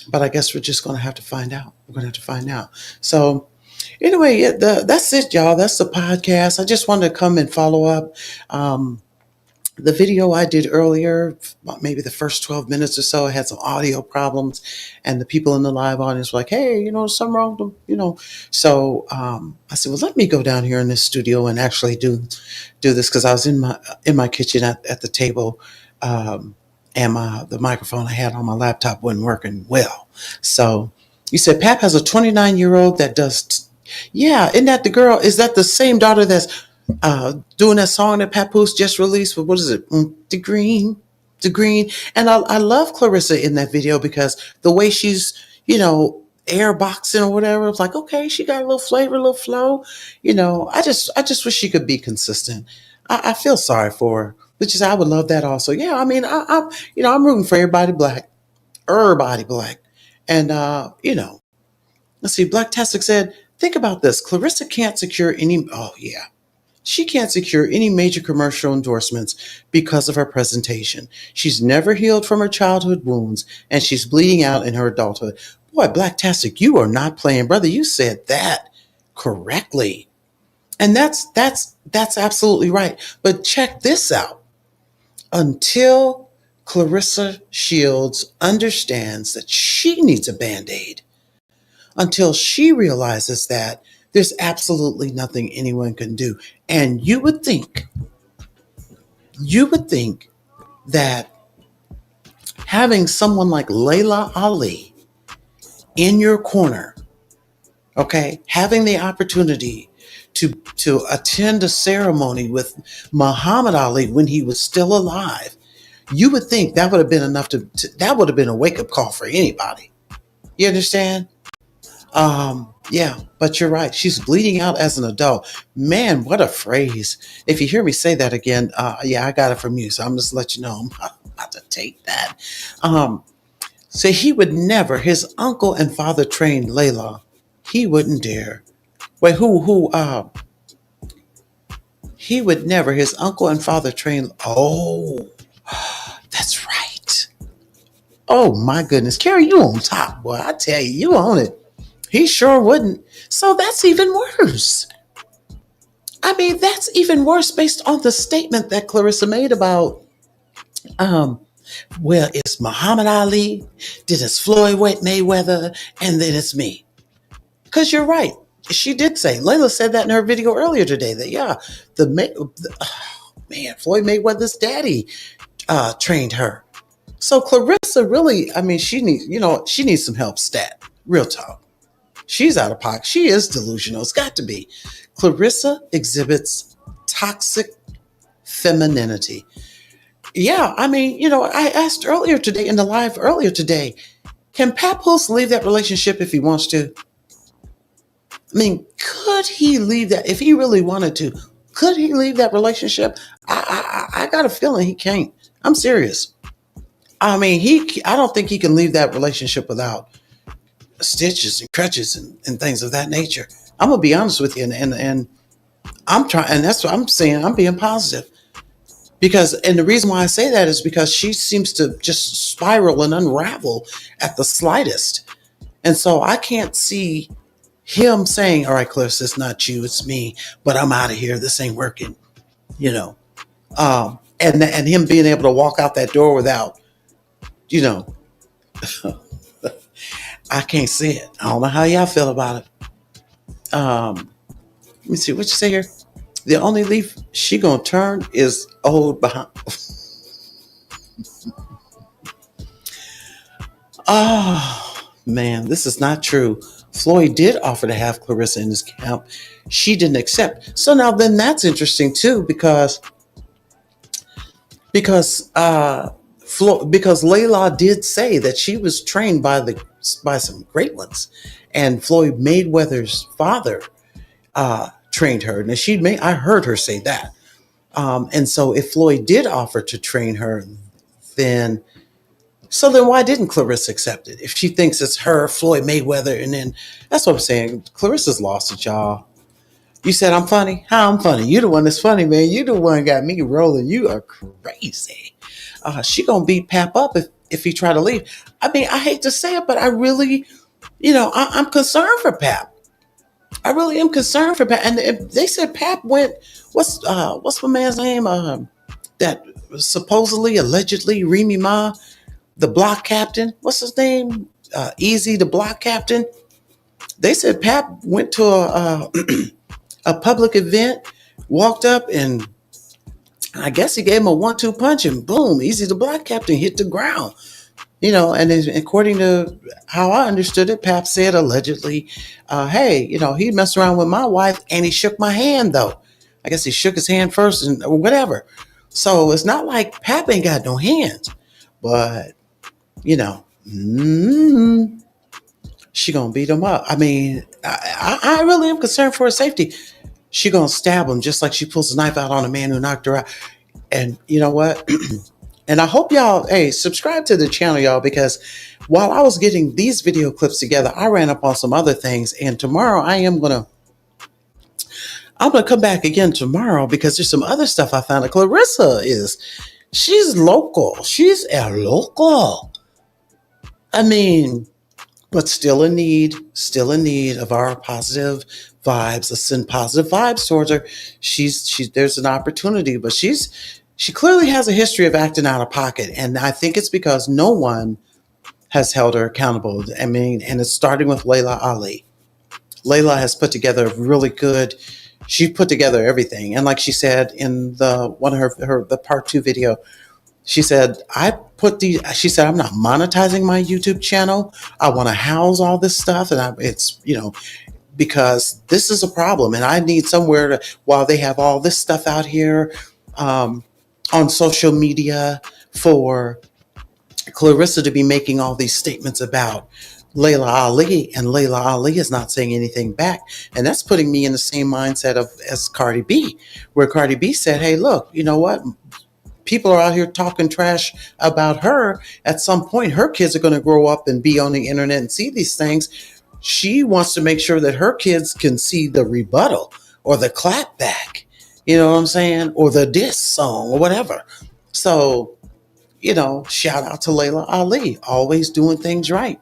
but I guess we're just going to have to find out. We're going to have to find out. So anyway, that's it, y'all. That's the podcast. I just wanted to come and follow up. The video I did earlier, maybe the first 12 minutes or so, I had some audio problems, and the people in the live audience were like, hey, something wrong with them. So I said, well, let me go down here in this studio and actually do this, because I was in my kitchen at the table, and the microphone I had on my laptop wasn't working well. So you said Pap has a 29-year-old that does. Yeah, isn't that the girl? Is that the same daughter that's doing that song that Papoose just released? What is it? The Green. And I love Claressa in that video because the way she's, airboxing or whatever. It's like, okay, she got a little flavor, a little flow. I just wish she could be consistent. I feel sorry for her, which is I would love that also. Yeah, I mean, I'm rooting for everybody black, and let's see. Black Tastic said, think about this. Claressa can't secure any. Oh yeah. She can't secure any major commercial endorsements because of her presentation. She's never healed from her childhood wounds, and she's bleeding out in her adulthood. Boy, Blacktastic, you are not playing, brother. You said that correctly. And that's absolutely right. But check this out. Until Claressa Shields understands that she needs a Band-Aid, until she realizes that there's absolutely nothing anyone can do. And you would think that having someone like Layla Ali in your corner, okay, having the opportunity to attend a ceremony with Muhammad Ali when he was still alive, you would think that would have been enough that would have been a wake-up call for anybody. You understand? Yeah, but you're right. She's bleeding out as an adult. Man, what a phrase. If you hear me say that again, yeah, I got it from you. So I'm just let you know I'm about to take that. So he would never, his uncle and father trained Layla. He wouldn't dare. Wait, he would never, his uncle and father trained. Oh, that's right. Oh my goodness. Carrie, you on top, boy. I tell you, you on it. He sure wouldn't. So that's even worse. I mean, that's even worse based on the statement that Claressa made about, well, it's Muhammad Ali, then it's Floyd Mayweather, and then it's me. Because you're right. She did say, Layla said that in her video earlier today, that, yeah, Floyd Mayweather's daddy trained her. So Claressa really, I mean, she needs some help stat. Real talk. She's out of pocket. She is delusional. It's got to be. Claressa exhibits toxic femininity. Yeah, I mean, I asked earlier today in the live earlier today, can Papoose leave that relationship if he wants to? I mean, could he leave that if he really wanted to? Could he leave that relationship? I got a feeling he can't. I'm serious. I mean, I don't think he can leave that relationship without stitches and crutches and things of that nature. I'm gonna be honest with you, and I'm trying, and that's what I'm saying. I'm being positive and the reason why I say that is because she seems to just spiral and unravel at the slightest, and so I can't see him saying, "All right, Clarissa, it's not you, it's me, but I'm out of here. This ain't working," and him being able to walk out that door without, I can't see it. I don't know how y'all feel about it. Let me see what you say here. The only leaf she gonna turn is old behind. Oh man, this is not true. Floyd did offer to have Claressa in his camp. She didn't accept. So now then that's interesting too because because Layla did say that she was trained by some great ones, and Floyd Mayweather's father trained her. Now I heard her say that. And so if Floyd did offer to train her, then then why didn't Claressa accept it? If she thinks it's her, Floyd Mayweather, and then that's what I'm saying. Clarissa's lost it, y'all. You said I'm funny? How I'm funny? You the one that's funny, man. You the one got me rolling. You are crazy. She gonna beat Pap up if he try to leave. I mean, I hate to say it, but I really, I'm concerned for Pap. I really am concerned for Pap. And if they said Pap went, what's my man's name? That supposedly, allegedly, Remy Ma, the block captain. What's his name? Easy, the block captain. They said Pap went to a public event, walked up, and I guess he gave him a 1-2 punch, and boom, Easy, the block captain, hit the ground. And according to how I understood it, Pap said allegedly, hey, he messed around with my wife and he shook my hand though. I guess he shook his hand first or whatever. So it's not like Pap ain't got no hands, but she gonna beat him up. I mean, I really am concerned for her safety. She gonna stab him just like she pulls a knife out on a man who knocked her out. And you know what? And I hope y'all, hey, subscribe to the channel, y'all, because while I was getting these video clips together, I ran up on some other things. And tomorrow I'm gonna come back again tomorrow because there's some other stuff I found out. She's local. She's a local. I mean, but still in need of our positive vibes. Let's send positive vibes towards her. There's an opportunity, but she clearly has a history of acting out of pocket. And I think it's because no one has held her accountable. I mean, and it's starting with Layla Ali. Layla has put together she put together everything. And like she said in the part 2 video, she said, I'm not monetizing my YouTube channel. I want to house all this stuff. And because this is a problem and I need somewhere while they have all this stuff out here on social media for Claressa to be making all these statements about Layla Ali, and Layla Ali is not saying anything back. And that's putting me in the same mindset as Cardi B, where Cardi B said, hey, look, you know what? People are out here talking trash about her. At some point, her kids are going to grow up and be on the internet and see these things. She wants to make sure that her kids can see the rebuttal or the clap back, you know what I'm saying? Or the diss song or whatever. So, shout out to Layla Ali, always doing things right.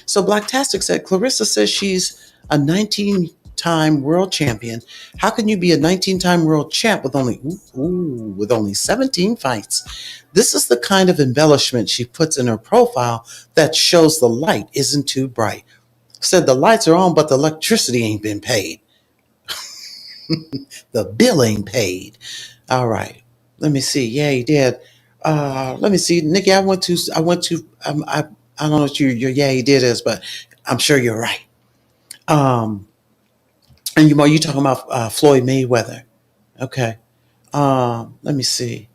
So Blacktastic said, Claressa says she's a 19-time world champion. How can you be a 19-time world champ with only 17 fights? This is the kind of embellishment she puts in her profile that shows the light isn't too bright. Said the lights are on, but the electricity ain't been paid. The bill ain't paid. All right. Let me see. Yeah, he did. Let me see. Nikki, I don't know what your yeah, he did is, but I'm sure you're right. And you talking about Floyd Mayweather. Okay. Let me see.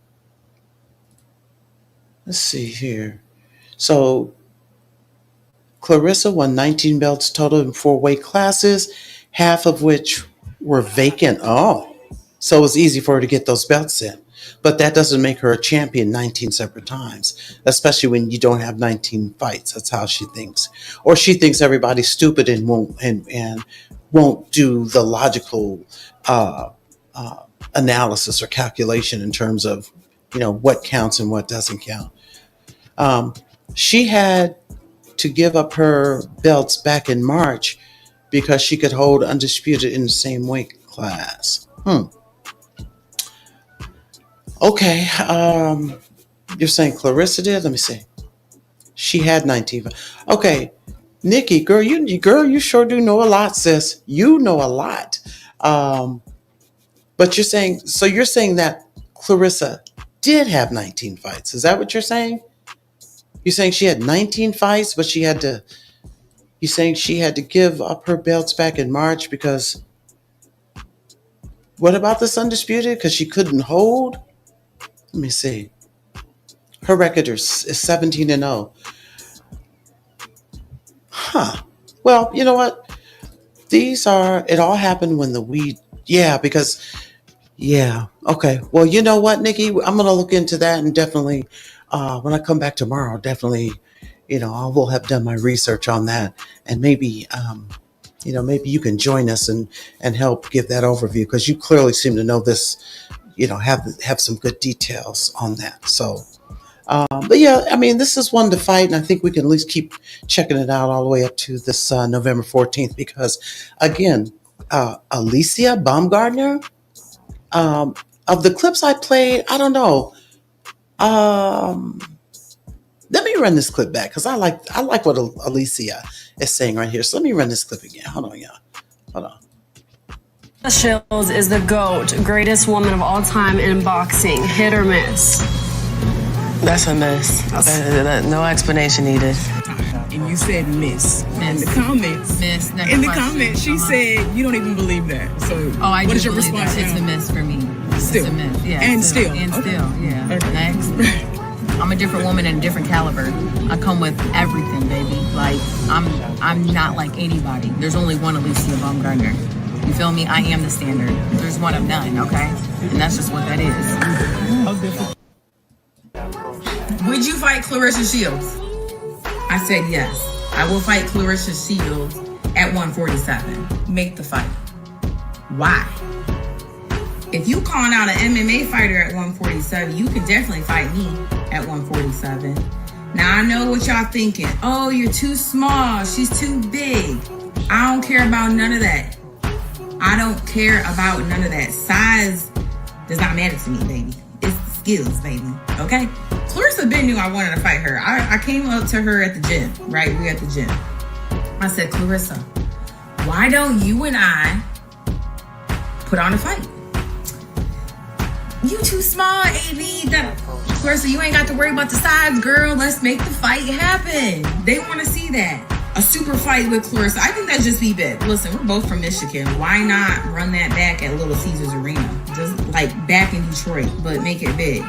Let's see here. So Claressa won 19 belts total in 4 weight classes, half of which were vacant. Oh, so it was easy for her to get those belts in. But that doesn't make her a champion 19 separate times, especially when you don't have 19 fights. That's how she thinks. Or she thinks everybody's stupid and won't do the logical analysis or calculation in terms of, what counts and what doesn't count. She had to give up her belts back in March because she could hold undisputed in the same weight class. Okay. You're saying Claressa did? Let me see. She had 19. Okay. Nikki, girl, you sure do know a lot, sis. You know a lot. Um, but you're saying that Claressa did have 19 fights. Is that what you're saying? You're saying she had 19 fights, but you saying she had to give up her belts back in March because what about this undisputed? Because she couldn't hold? Let me see. Her record is 17-0. Huh. Well, you know what? It all happened when the weed, yeah, because, yeah, okay. Well, you know what, Nikki? I'm going to look into that and definitely, when I come back tomorrow, definitely, I will have done my research on that and maybe you can join us and help give that overview because you clearly seem to know this, have some good details on that. So, but yeah, I mean, this is one to fight, and I think we can at least keep checking it out all the way up to this November 14th because, again, Alycia Baumgardner, of the clips I played, I don't know. Um, Let me run this clip back because I like what Alycia is saying right here. So let me run this clip again. Hold on, y'all. Hold on. Shields is the GOAT, greatest woman of all time in boxing. Hit or miss? That's a miss. No explanation needed. And you said miss. In the comments. Miss. In the comments, she said you don't even believe that. So what is your response? It's a miss for me. Still. It's a miss. Yeah. And still. Yeah. Okay. Next. I'm a different woman and a different caliber. I come with everything, baby. Like I'm not like anybody. There's only one Alycia Baumgardner. You feel me? I am the standard. There's one of none, okay? And that's just what that is. Would you fight Claressa Shields? I said yes. I will fight Claressa Shields at 147. Make the fight. Why? If you calling out an MMA fighter at 147, you can definitely fight me at 147. Now I know what y'all thinking. Oh, you're too small. She's too big. I don't care about none of that. I don't care about none of that. Size does not matter to me, baby. It's the skills, baby. Okay? Claressa Ben knew I wanted to fight her. I came up to her at the gym, right? We at the gym. I said, Claressa, why don't you and I put on a fight? You too small, AB. Claressa, you ain't got to worry about the size, girl. Let's make the fight happen. They want to see that. A super fight with Claressa. I think that just be big. Listen, we're both from Michigan. Why not run that back at Little Caesars Arena? Just like back in Detroit, but make it big.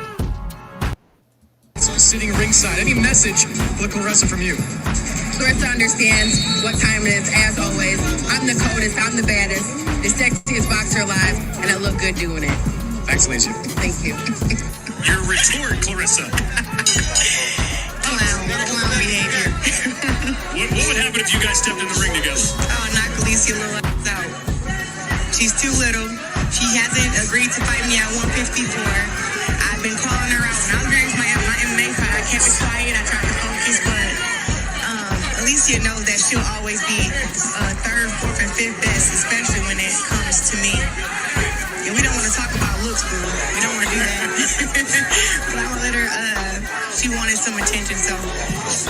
Sitting ringside. Any message for Claressa from you? Claressa understands what time it is, as always. I'm the coldest, I'm the baddest, the sexiest boxer alive, and I look good doing it. Thanks, Alycia. Thank you. Your retort, Claressa. Clown behavior. What would happen if you guys stepped in the ring together? Oh, knock Alycia little ass out. She's too little. She hasn't agreed to fight me at 154. I've been calling her out. When I'm during my MMA fight, I kept it quiet. I tried to focus, but Alycia knows that she'll always be third, fourth, and fifth best, especially when it comes to me. And we don't want to talk about looks, boo. We don't want to do that. But I'm gonna let her. She wanted some attention, so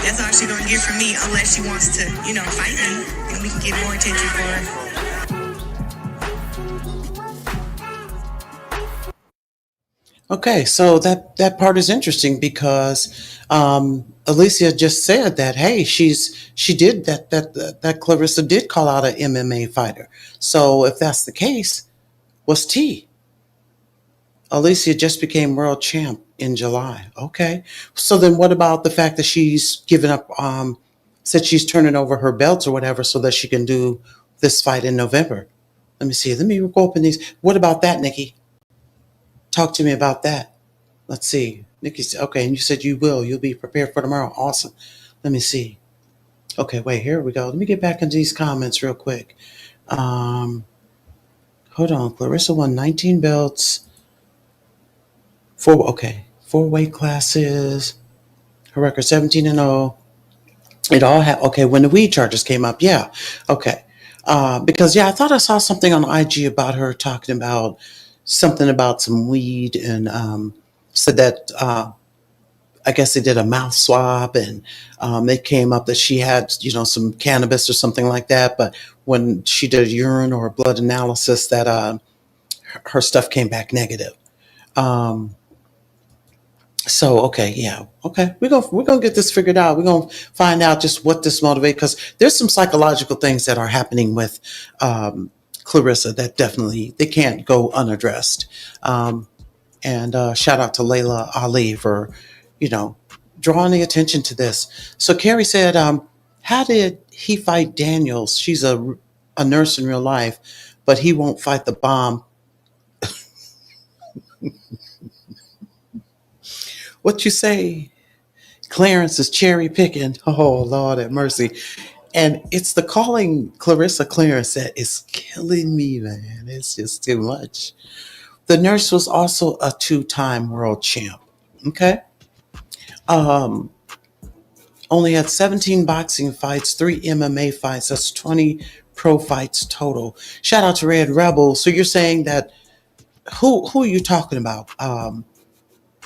that's all she's gonna get from me, unless she wants to, fight me, and we can get more attention for her. Okay, so that part is interesting because Alycia just said that hey, she did that Claressa did call out an MMA fighter. So if that's the case, what's T? Alycia just became world champ in July. Okay, so then what about the fact that she's given up? Said she's turning over her belts or whatever so that she can do this fight in November. Let me see. Let me go open these. What about that, Nikki? Talk to me about that. Let's see. Nikki said, okay, and you said you'll be prepared for tomorrow. Awesome. Let me see. Okay, wait, here we go. Let me get back into these comments real quick. Hold on. Claressa won 19 belts. 4 weight classes. Her record 17-0. It all okay, when the weed charges came up, yeah. Okay. Because I thought I saw something on IG about her talking about something about some weed and said that I guess they did a mouth swab, and it came up that she had, some cannabis or something like that. But when she did a urine or a blood analysis, that her stuff came back negative. Um, so okay, yeah, okay, we're gonna get this figured out. We're gonna find out just what this motivates, because there's some psychological things that are happening with Claressa that definitely they can't go unaddressed. And shout out to Layla Ali for, you know, drawing the attention to this. So Carrie said, how did he fight Daniels? She's a nurse in real life, but he won't fight the bomb. What you say? Clarence is cherry picking. Oh, Lord have mercy. And it's the calling Claressa Clarence that is killing me, man. It's just too much. The nurse was also a two-time world champ. Okay. Um, Only had 17 boxing fights, 3 MMA fights. That's 20 pro fights total. Shout out to Red Rebel. So you're saying that who are you talking about?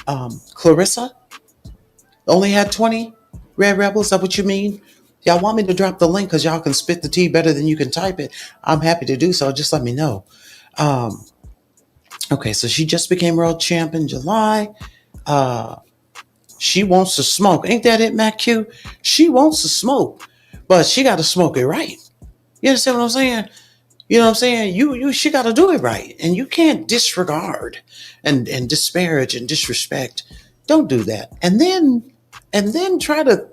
Claressa only had 20 Red Rebels. Is that what you mean? Y'all want me to drop the link because y'all can spit the tea better than you can type it? I'm happy to do so. Just let me know. Um, okay, so she just became world champ in July. She wants to smoke. Ain't that it, Matt Q? She wants to smoke, but she got to smoke it right. You understand what I'm saying? You know what I'm saying? She got to do it right, and you can't disregard and disparage and disrespect. Don't do that. And then try to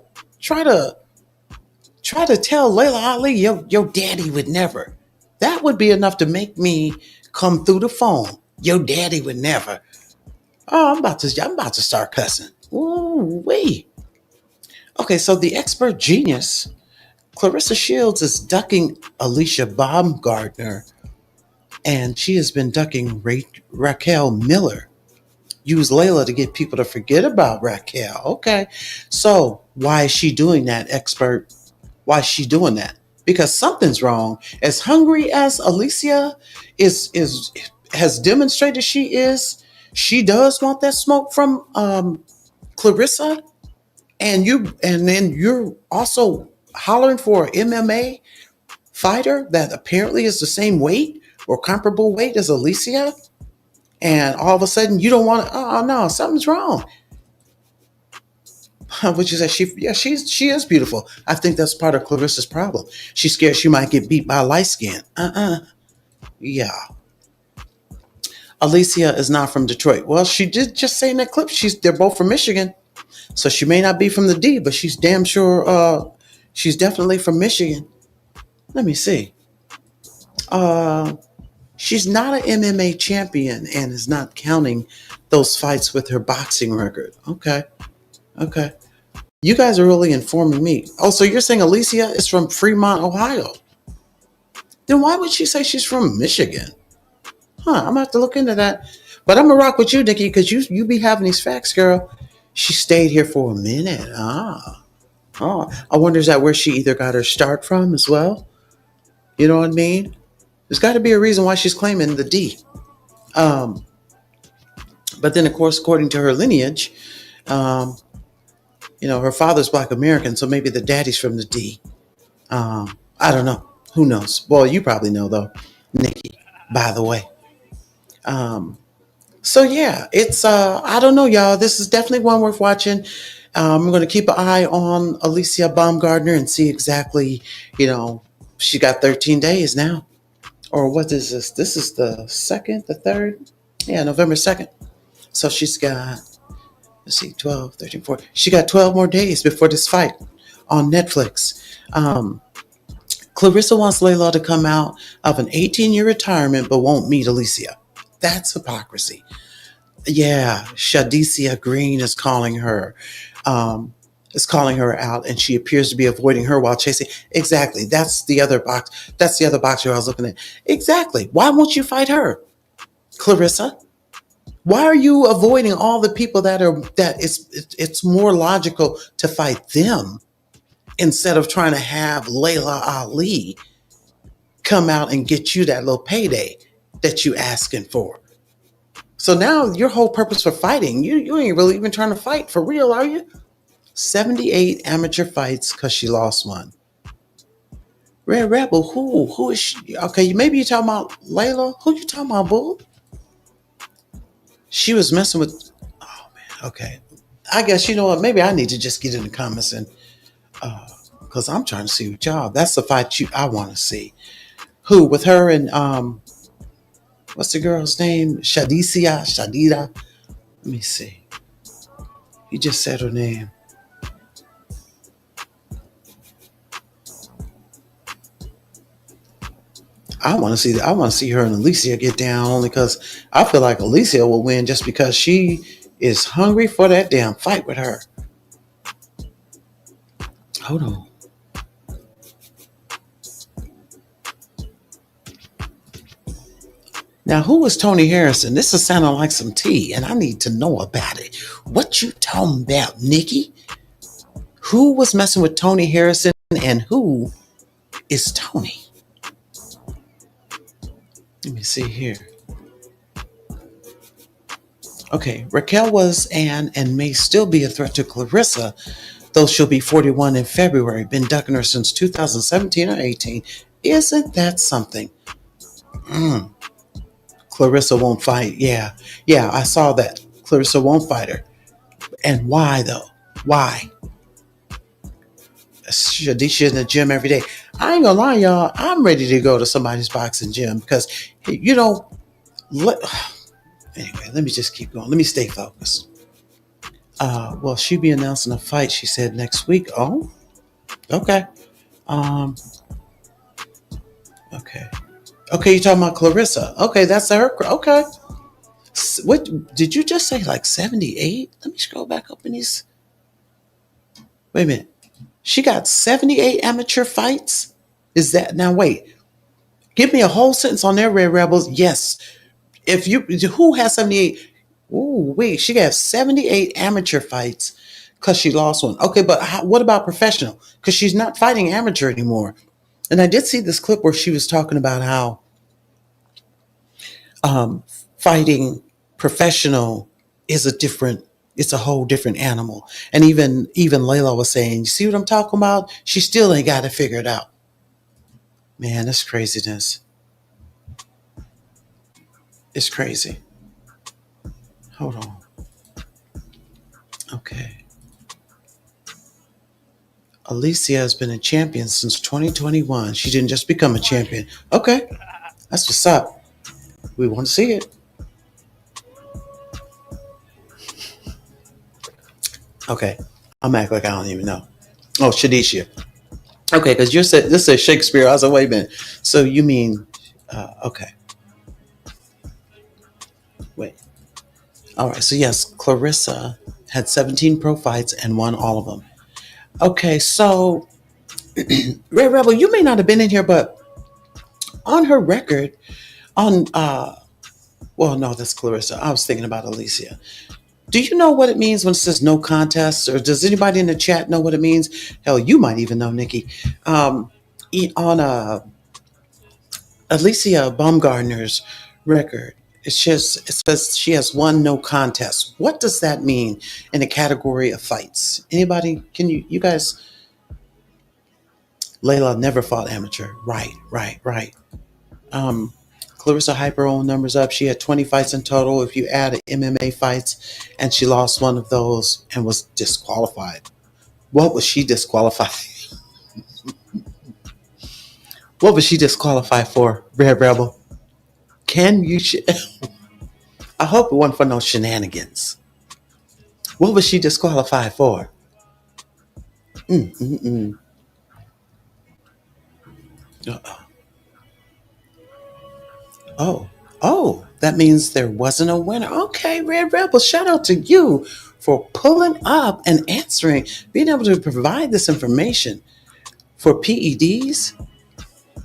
tell Layla Ali your daddy would never. That would be enough to make me come through the phone. Your daddy would never. Oh, I'm about to start cussing. Ooh, wee. Okay, so the expert genius, Claressa Shields, is ducking Alycia Baumgardner, and she has been ducking Raquel Miller. Use Layla to get people to forget about Raquel. Okay, so why is she doing that, expert? Why is she doing that? Because something's wrong. As hungry as Alycia is has demonstrated she is, she does want that smoke from Claressa, and then you're also hollering for an MMA fighter that apparently is the same weight or comparable weight as Alycia, and all of a sudden you don't want to. Oh no, something's wrong. Which is that she is beautiful. I think that's part of Claressa's problem. She's scared she might get beat by a light skin. Yeah. Alycia is not from Detroit. Well, she did just say in that clip they're both from Michigan. So she may not be from the D, but she's damn sure she's definitely from Michigan. Let me see. She's not an MMA champion and is not counting those fights with her boxing record. Okay. You guys are really informing me. Oh, so you're saying Alycia is from Fremont, Ohio? Then why would she say she's from Michigan? I'm gonna have to look into that. But I'm gonna rock with you, Nikki, because you be having these facts, girl. She stayed here for a minute. I wonder, is that where she either got her start from as well? You know what I mean? There's got to be a reason why she's claiming the D. But then, of course, according to her lineage, her father's Black American, so maybe the daddy's from the D. I don't know. Who knows? Well, you probably know, though, Nikki, by the way. So, yeah, it's, I don't know, y'all. This is definitely one worth watching. I'm going to keep an eye on Alycia Baumgardner and see exactly, she got 13 days now. Or what is this? This is the 2nd, the 3rd? Yeah, November 2nd. So she's got, 12, 13, 14. She got 12 more days before this fight on Netflix. Claressa wants Layla to come out of an 18-year retirement but won't meet Alycia. That's hypocrisy. Yeah, Shadicia Green is calling her. Out, and she appears to be avoiding her while chasing. Exactly. That's the other box. That's the other boxer I was looking at. Exactly. Why won't you fight her, Claressa? Why are you avoiding all the people that it's more logical to fight them instead of trying to have Layla Ali come out and get you that little payday that you asking for? So now your whole purpose for fighting, you ain't really even trying to fight for real, are you? 78 amateur fights because she lost one. Red Rebel, who is she? Okay, maybe you're talking about Layla. Who you talking about, boo? She was messing with. Oh man. Okay. I guess you know what? Maybe I need to just get in the comments and because I'm trying to see what y'all. That's the fight I want to see. Who with her and what's the girl's name? Shadida. Let me see. You just said her name. I want to see that. I want to see her and Alycia get down only because I feel like Alycia will win just because she is hungry for that damn fight with her. Hold on. Now, who is Tony Harrison? This is sounding like some tea, and I need to know about it. What you talking about, Nikki? Who was messing with Tony Harrison, and who is Tony? Let me see here. Okay, Raquel was and may still be a threat to Claressa, though she'll be 41 in February. Been ducking her since 2017 or 18. Isn't that something? Claressa won't fight. Yeah, I saw that. Claressa won't fight her. And why though? Why? Shadisha in the gym every day. I ain't gonna lie, y'all. I'm ready to go to somebody's boxing gym because, you know, anyway, let me just keep going. Let me stay focused. Well, she'll be announcing a fight, she said, next week. Oh, okay. Um, okay. Okay, you're talking about Claressa. Okay, that's her. Okay. What did you just say? Like 78? Let me scroll back up in these. Wait a minute. She got 78 amateur fights? Is that now? Wait, give me a whole sentence on their Red Rebels. Yes. If you who has 78? Ooh, wait, she got 78 amateur fights because she lost one. Okay, but what about professional? Because she's not fighting amateur anymore. And I did see this clip where she was talking about how um, fighting professional is it's a whole different animal. And even Layla was saying, you see what I'm talking about? She still ain't got it figured out. Man, that's craziness. It's crazy. Hold on. Okay. Alycia has been a champion since 2021. She didn't just become a champion. Okay. That's what's up. We want to see it. Okay. I'm acting like I don't even know. Oh, Shadisha. Okay, because you said this is Shakespeare. I was like, wait a minute. So you mean okay. Wait. All right. So yes, Claressa had 17 pro fights and won all of them. Okay, so Red Rebel, you may not have been in here, but on her record, on well, no, that's Claressa. I was thinking about Alycia. Do you know what it means when it says no contest? Or does anybody in the chat know what it means? Hell, you might even know, Nikki. On Alycia Baumgardner's record, it says she has won no contest. What does that mean in the category of fights? Anybody? Can you guys? Layla never fought amateur. Right. Um, Claressa hyped her own numbers up. She had 20 fights in total. If you add MMA fights, and she lost one of those and was disqualified. What was she disqualified? What was she disqualified for, Red Rebel? Can you? I hope it wasn't for no shenanigans. What was she disqualified for? Mm. Uh-oh. Oh, that means there wasn't a winner. Okay, Red Rebel, shout out to you for pulling up and answering, being able to provide this information for PEDs.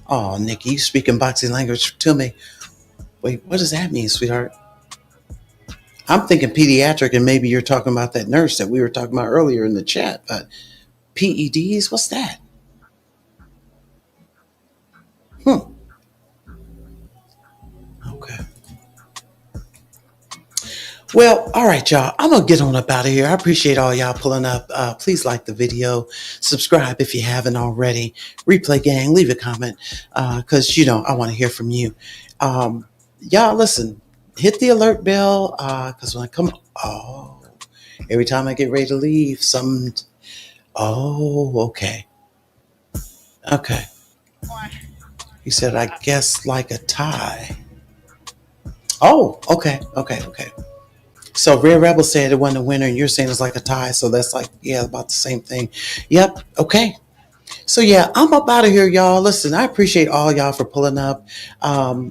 Oh, Nikki, you speaking boxing language to me. Wait, what does that mean, sweetheart? I'm thinking pediatric, and maybe you're talking about that nurse that we were talking about earlier in the chat. But PEDs, what's that? Okay. Well, all right, y'all. I'm going to get on up out of here. I appreciate all y'all pulling up. Please like the video. Subscribe if you haven't already. Replay gang, leave a comment because, I want to hear from you. Y'all, listen, hit the alert bell because when I come, every time I get ready to leave, okay. Okay. He said, I guess like a tie. Oh, okay. So Red Rebel said it wasn't a winner, and you're saying it's like a tie. So that's like, about the same thing. Yep. Okay. So I'm up out of here, y'all. Listen, I appreciate all y'all for pulling up.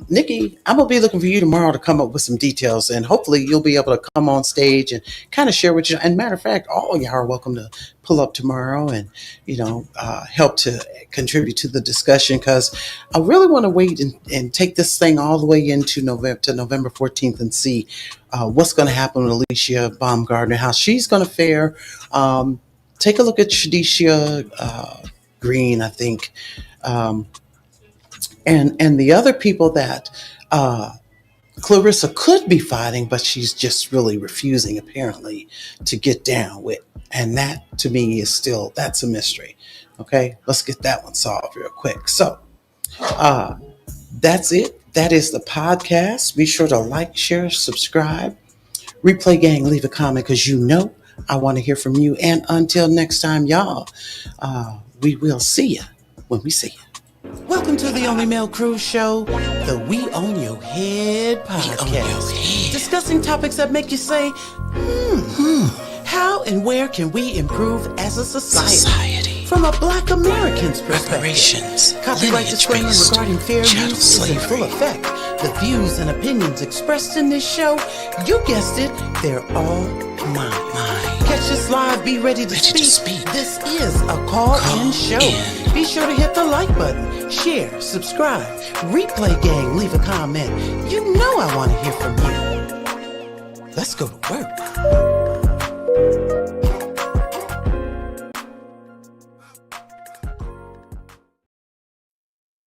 Nikki, I'm going to be looking for you tomorrow to come up with some details, and hopefully you'll be able to come on stage and kind of share with you. And matter of fact, all y'all are welcome to pull up tomorrow and, help to contribute to the discussion, because I really want to wait and take this thing all the way into November 14th and see what's going to happen with Alycia Baumgardner, how she's going to fare. Take a look at Shadisha Green, I think, and the other people that Claressa could be fighting, but she's just really refusing, apparently, to get down with. And that, to me, that's a mystery. Okay, let's get that one solved real quick. So that's it. That is the podcast. Be sure to like, share, subscribe. Replay gang, leave a comment because I want to hear from you. And until next time, y'all, we will see you when we see you. Welcome to the Only Male Cruise Show, the We Own Your Head podcast. Discussing topics that make you say, how and where can we improve as a society? From a Black American's perspective. Copyright disclaimer regarding fair use is in full effect. The views and opinions expressed in this show, you guessed it, they're all mine. Catch us live, be ready to speak. This is a call-in show. Be sure to hit the like button, share, subscribe, replay gang, leave a comment. I want to hear from you. Let's go to work.